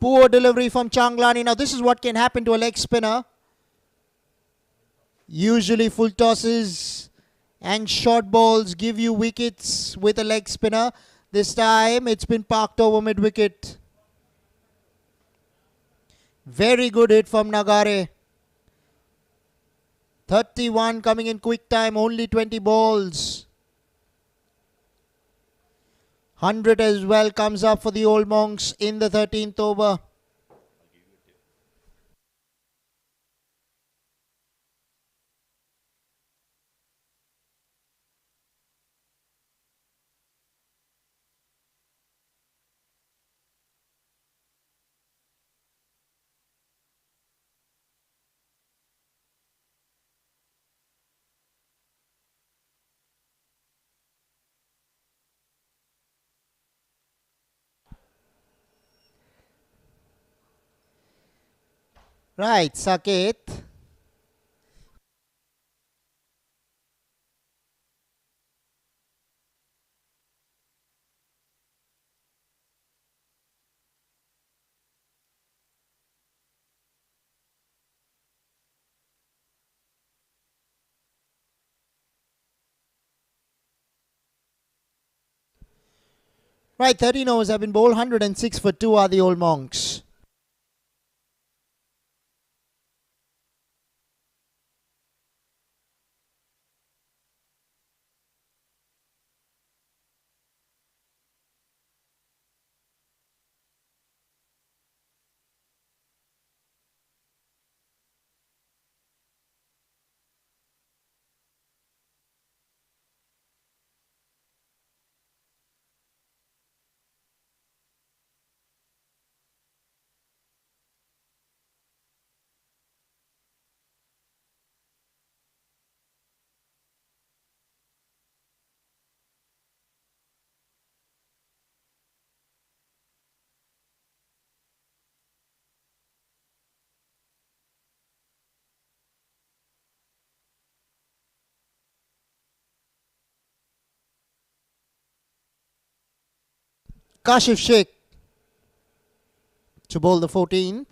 Poor delivery from Changlani. Now this is what can happen to a leg spinner. Usually full tosses and short balls give you wickets with a leg spinner. This time it's been parked over mid-wicket. Very good hit from Nagare. 31 coming in quick time, only 20 balls. 100 as well comes up for the Old Monks in the 13th over. Right, Saket. Right, 13 overs have been bowled. 106 for 2 are the Old Monks. Kashif Sheikh to bowl the 14th.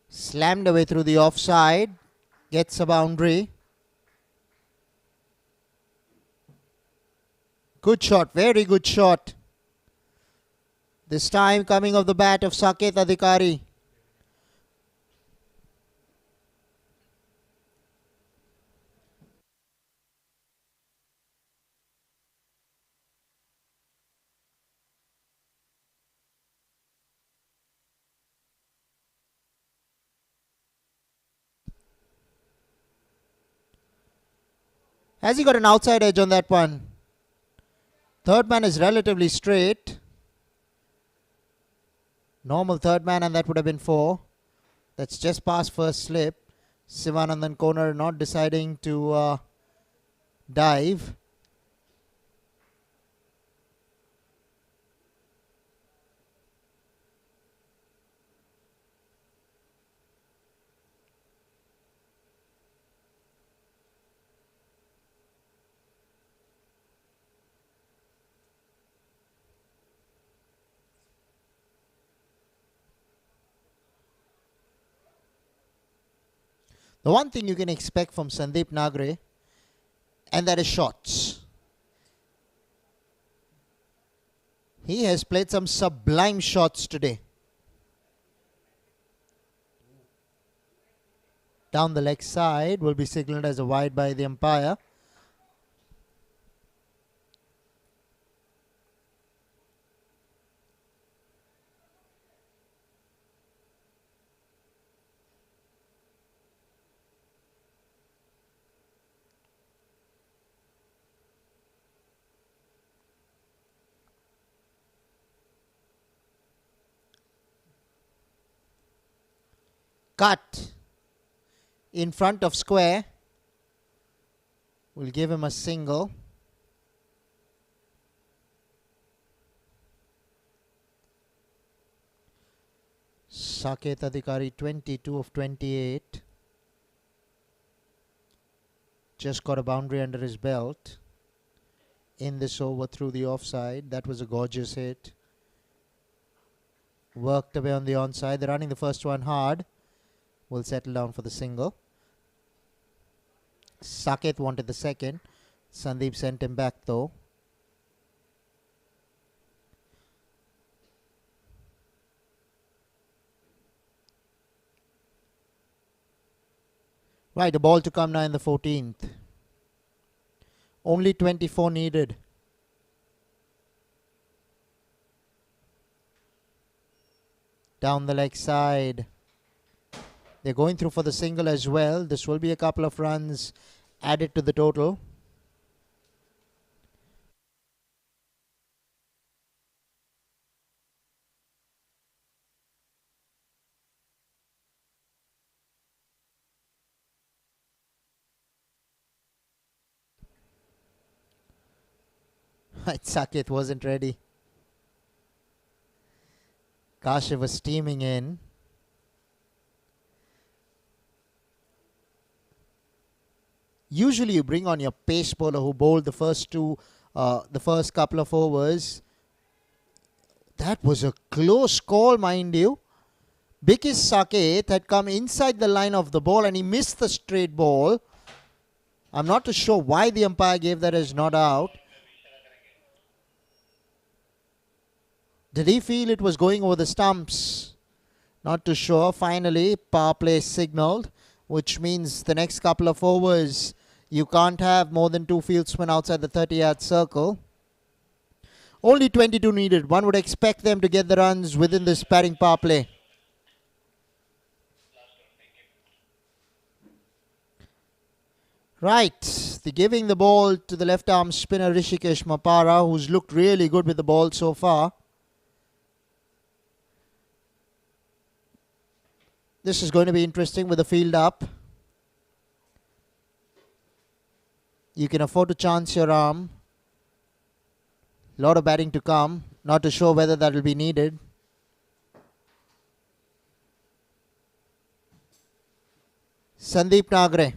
Slammed away through the offside. Gets a boundary. Good shot, very good shot. This time coming off the bat of Saket Adhikari. Has he got an outside edge on that one? Third man is relatively straight. Normal third man, and that would have been 4. That's just past first slip. Sivanandan Konar not deciding to dive. The one thing you can expect from Sandeep Nagre, and that is shots. He has played some sublime shots today. Down the leg side will be signalled as a wide by the umpire. Cut in front of square. We'll give him a single. Saket Adhikari 22 of 28. Just got a boundary under his belt in this over through the offside. That was a gorgeous hit. Worked away on the onside. They're running the first one hard. Will settle down for the single. Saket wanted the second. Sandeep sent him back though. Right, a ball to come now in the 14th. Only 24 needed. Down the leg side. They're going through for the single as well. This will be a couple of runs added to the total. Saket wasn't ready. Kashyap was steaming in. Usually you bring on your pace bowler who bowled the first couple of overs. That was a close call, mind you. Because Saket had come inside the line of the ball and he missed the straight ball. I'm not too sure why the umpire gave that as not out. Did he feel it was going over the stumps? Not too sure. Finally, power play signalled, which means the next couple of overs, you can't have more than 2 fieldsmen outside the 30-yard circle. Only 22 needed. One would expect them to get the runs within this batting power play. Right, they're giving the ball to the left-arm spinner Rishikesh Mapara, who's looked really good with the ball so far. This is going to be interesting with the field up. You can afford to chance your arm. A lot of batting to come. Not too sure whether that will be needed. Sandeep Nagre.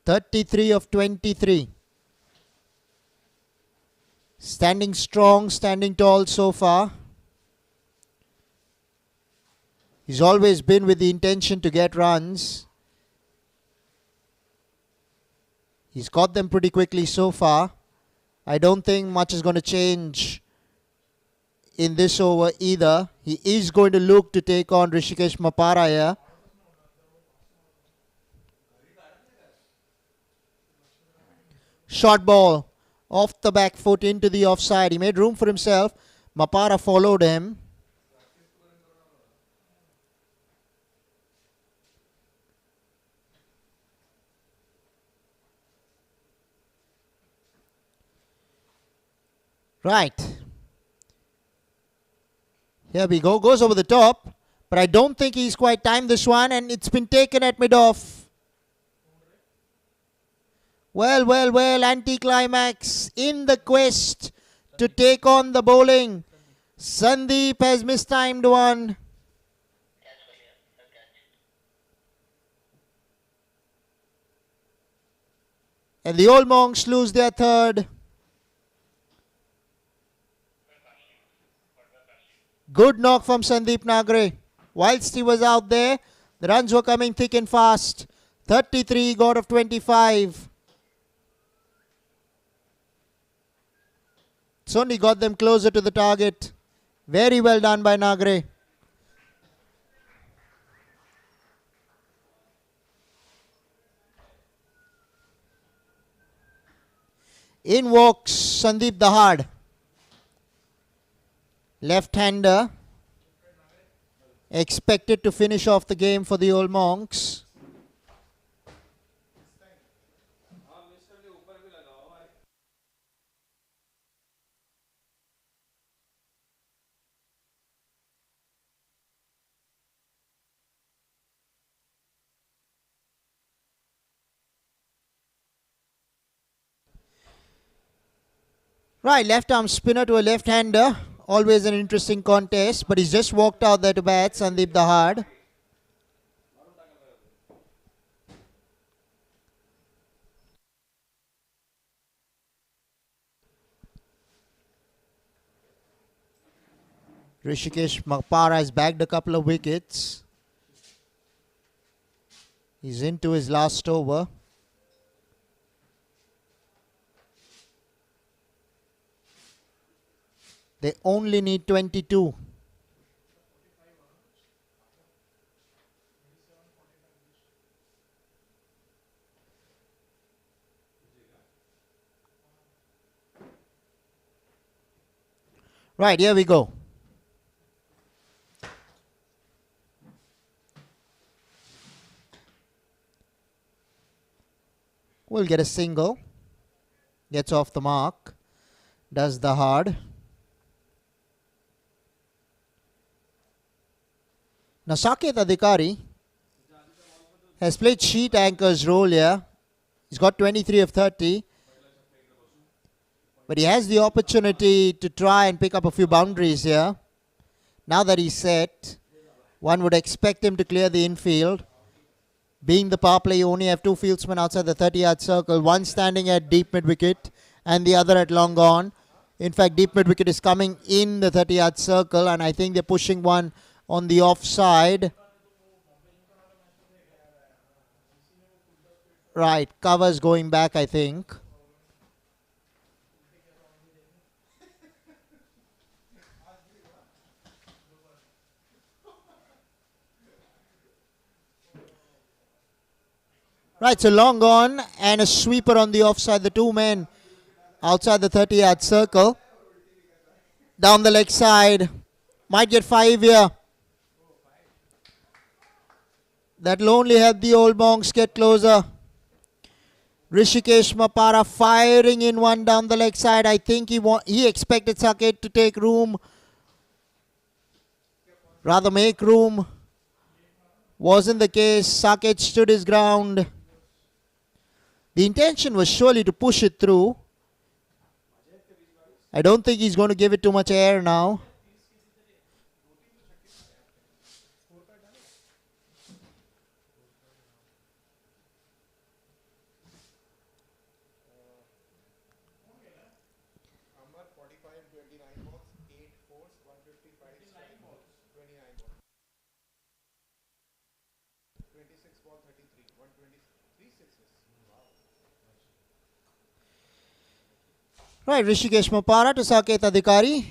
33 of 23. Standing strong, standing tall so far. He's always been with the intention to get runs. He's got them pretty quickly so far. I don't think much is going to change in this over either. He is going to look to take on Rishikesh Mapara here. Short ball off the back foot into the offside. He made room for himself. Mapara followed him. Right. Here we go. Goes over the top. But I don't think he's quite timed this one. And it's been taken at mid-off. Well. Anticlimax in the quest to take on the bowling. Sandeep has mistimed one. And the Old Monks lose their third. Good knock from Sandeep Nagre. Whilst he was out there, the runs were coming thick and fast. 33 got of 25. It's only got them closer to the target. Very well done by Nagre. In walks Sandeep Dahad, left-hander, expected to finish off the game for the Old Monks. Right, left arm spinner to a left-hander. Always an interesting contest, but he's just walked out there to bat, Sandeep Dahad. Rishikesh Mapara has bagged a couple of wickets. He's into his last over. They only need 22. Right, here we go. We'll get a single. Gets off the mark. Does the hard. Now Saket Adhikari has played sheet anchor's role here. He's got 23 of 30. But he has the opportunity to try and pick up a few boundaries here. Now that he's set, one would expect him to clear the infield. Being the power play, you only have two fieldsmen outside the 30-yard circle. One standing at deep mid-wicket and the other at long on. In fact, deep mid-wicket is coming in the 30-yard circle, and I think they're pushing one on the offside. Right, covers going back, I think. Right, so long on and a sweeper on the offside. The two men outside the 30-yard circle. Down the leg side. Might get 5 here. That'll only help the Old Monks get closer. Rishikesh Mapara firing in one down the leg side. I think he expected Saket to take room. Rather make room. Wasn't the case. Saket stood his ground. The intention was surely to push it through. I don't think he's going to give it too much air now. Right, Rishikesh Mapara to Saket Adhikari.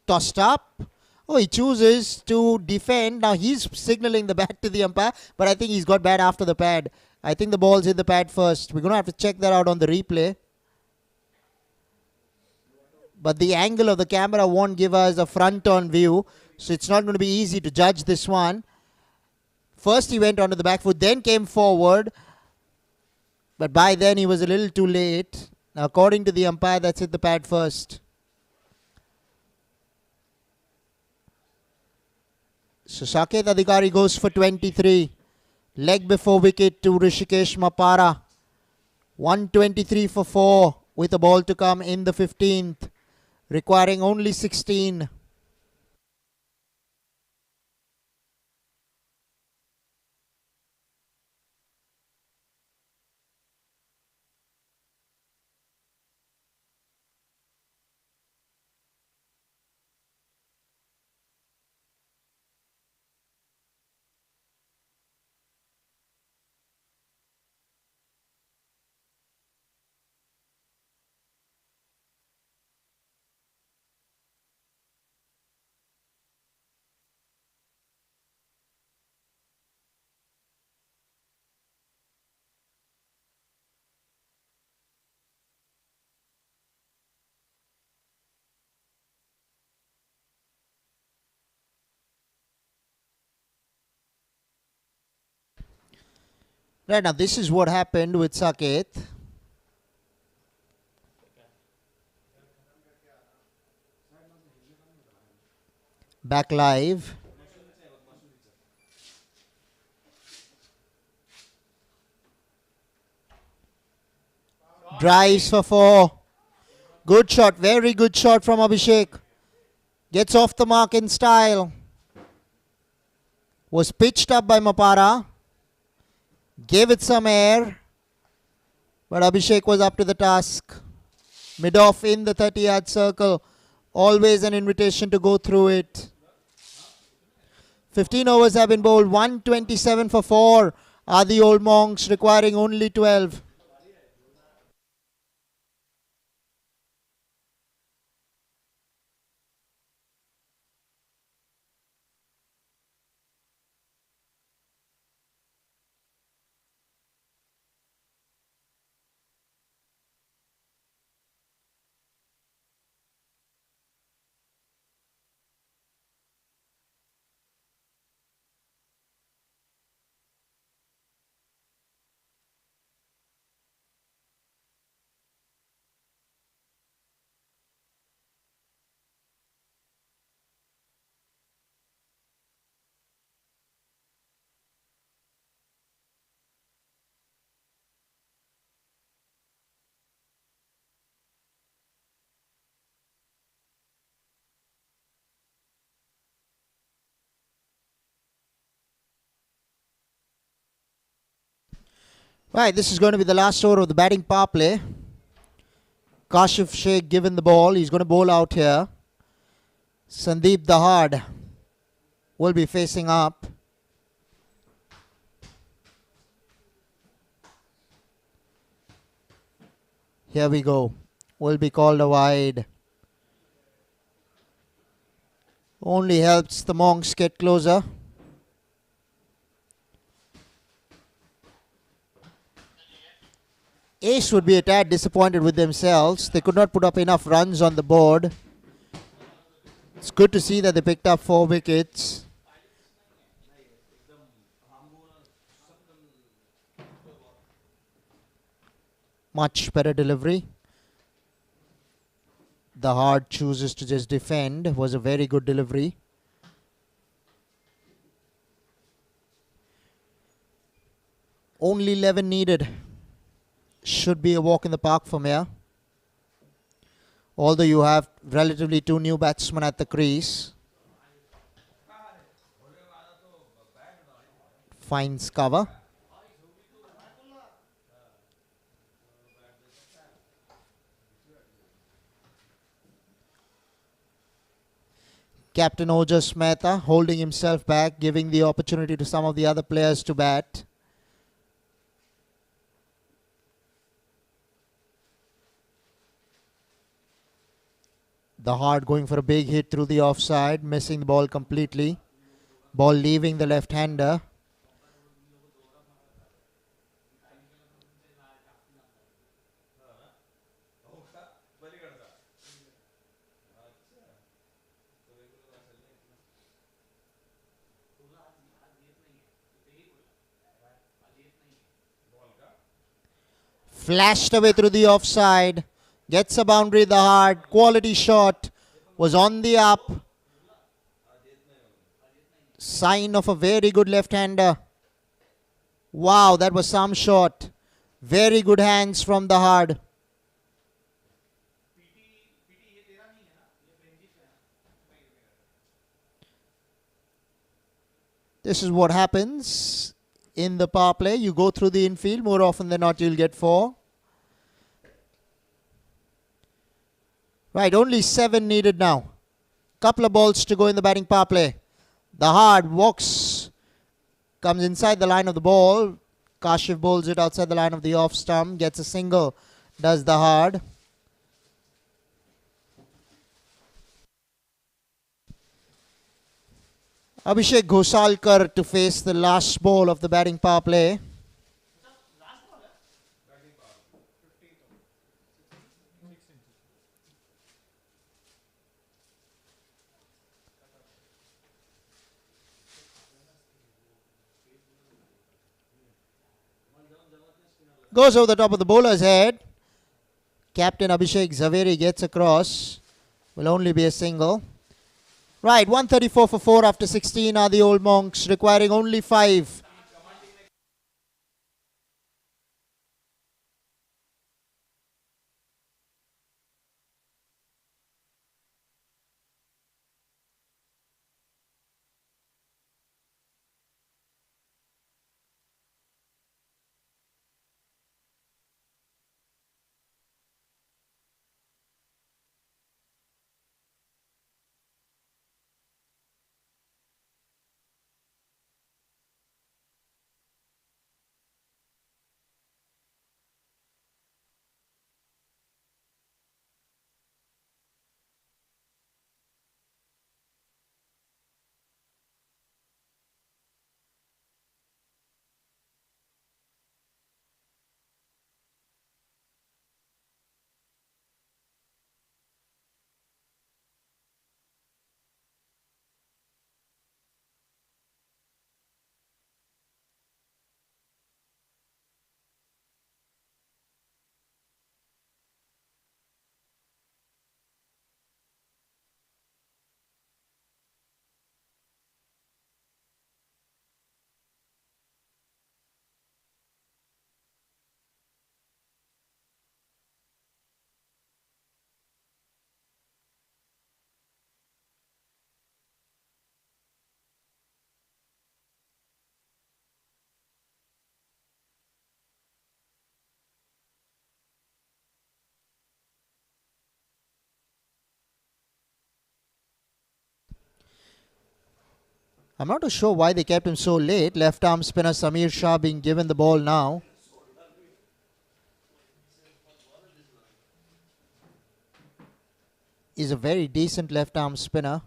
Tossed up. Oh, he chooses to defend. Now he's signaling the bat to the umpire, but I think he's got bat after the pad. I think the ball's in the pad first. We're going to have to check that out on the replay. But the angle of the camera won't give us a front-on view, so it's not going to be easy to judge this one. First he went onto the back foot, then came forward. But by then he was a little too late. Now, according to the umpire, that's hit the pad first. So Saket Adhikari goes for 23. Leg before wicket to Rishikesh Mapara. 123 for 4 with a ball to come in the 15th. Requiring only 16. Right now, this is what happened with Saket. Back live. Drives for 4. Good shot. Very good shot from Abhishek. Gets off the mark in style. Was pitched up by Mapara. Gave it some air. But Abhishek was up to the task. Mid-off in the 30-yard circle. Always an invitation to go through it. 15 overs have been bowled. 127 for 4 are the old monks, requiring only 12. Right, this is going to be the last over of the batting power play. Kashif Sheikh given the ball. He's going to bowl out here. Sandeep Dahad will be facing up. Here we go. Will be called a wide. Only helps the monks get closer. Ace would be a tad disappointed with themselves. They could not put up enough runs on the board. It's good to see that they picked up 4 wickets. Much better delivery. The hard chooses to just defend. Was a very good delivery. Only 11 needed. Should be a walk in the park from here. Although you have relatively 2 new batsmen at the crease. Finds cover. Captain Ojas Mehta holding himself back, giving the opportunity to some of the other players to bat. The hard going for a big hit through the offside, missing the ball completely. Ball leaving the left-hander. Flashed away through the offside. Gets a boundary, the hard. Quality shot. Was on the up. Sign of a very good left-hander. Wow, that was some shot. Very good hands from the hard. This is what happens in the power play. You go through the infield. More often than not, you'll get 4. Right, only 7 needed now. Couple of balls to go in the batting power play. The hard walks, comes inside the line of the ball. Kashif bowls it outside the line of the off stump. Gets a single. Does the hard. Abhishek Ghosalkar to face the last ball of the batting power play. Goes over the top of the bowler's head. Captain Abhishek Zaveri gets across. Will only be a single. Right, 134 for 4 after 16 are the Old Monks, requiring only 5. I'm not too sure why they kept him so late. Left arm spinner Samir Shah being given the ball now. He's a very decent left arm spinner.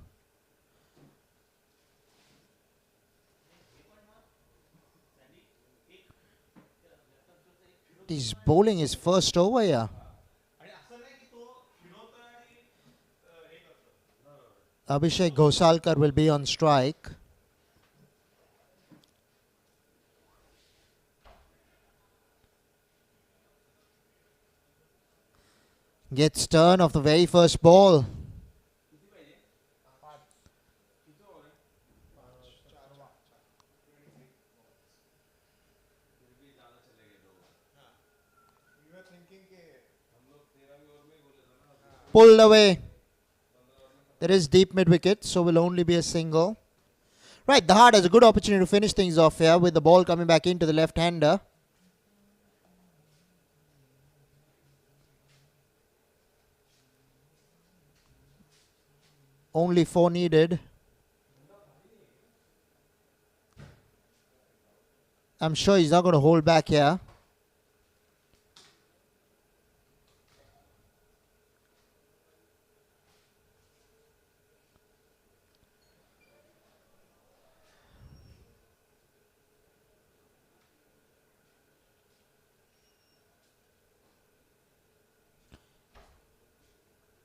He's bowling his first over here. Abhishek Ghosalkar will be on strike. Gets turn of the very first ball. Pulled away. There is deep mid wicket, so will only be a single. Right, the Heart has a good opportunity to finish things off here with the ball coming back into the left-hander. Only 4 needed. I'm sure he's not going to hold back here.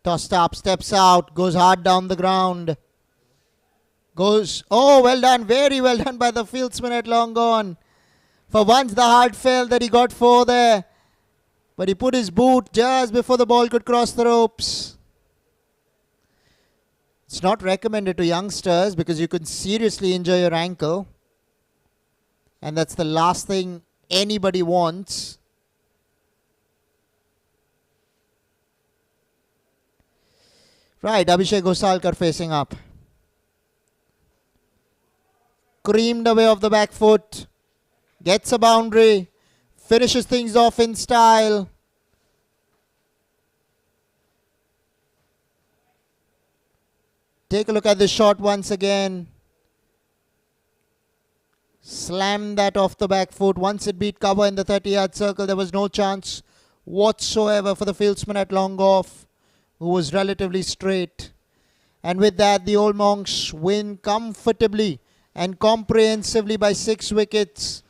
Tossed up, steps out, goes hard down the ground. Goes, oh, well done, very well done by the fieldsman at long gone. For once the Heart felt that he got 4 there. But he put his boot just before the ball could cross the ropes. It's not recommended to youngsters because you could seriously injure your ankle. And that's the last thing anybody wants. Right, Abhishek Ghosalkar facing up. Creamed away off the back foot. Gets a boundary. Finishes things off in style. Take a look at this shot once again. Slammed that off the back foot. Once it beat cover in the 30-yard circle, there was no chance whatsoever for the fieldsman at long off, who was relatively straight. And with that, the Old Monks win comfortably and comprehensively by 6 wickets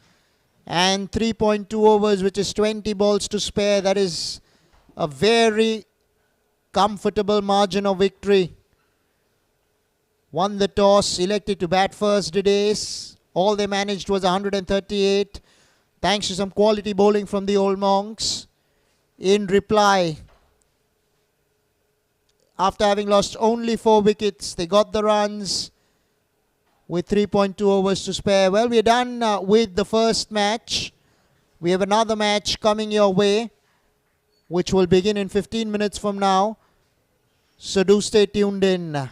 and 3.2 overs, which is 20 balls to spare. That is a very comfortable margin of victory. Won the toss, elected to bat first, did Ace. All they managed was 138. Thanks to some quality bowling from the Old Monks. In reply, after having lost only 4 wickets, they got the runs with 3.2 overs to spare. Well, we're done with the first match. We have another match coming your way, which will begin in 15 minutes from now. So do stay tuned in.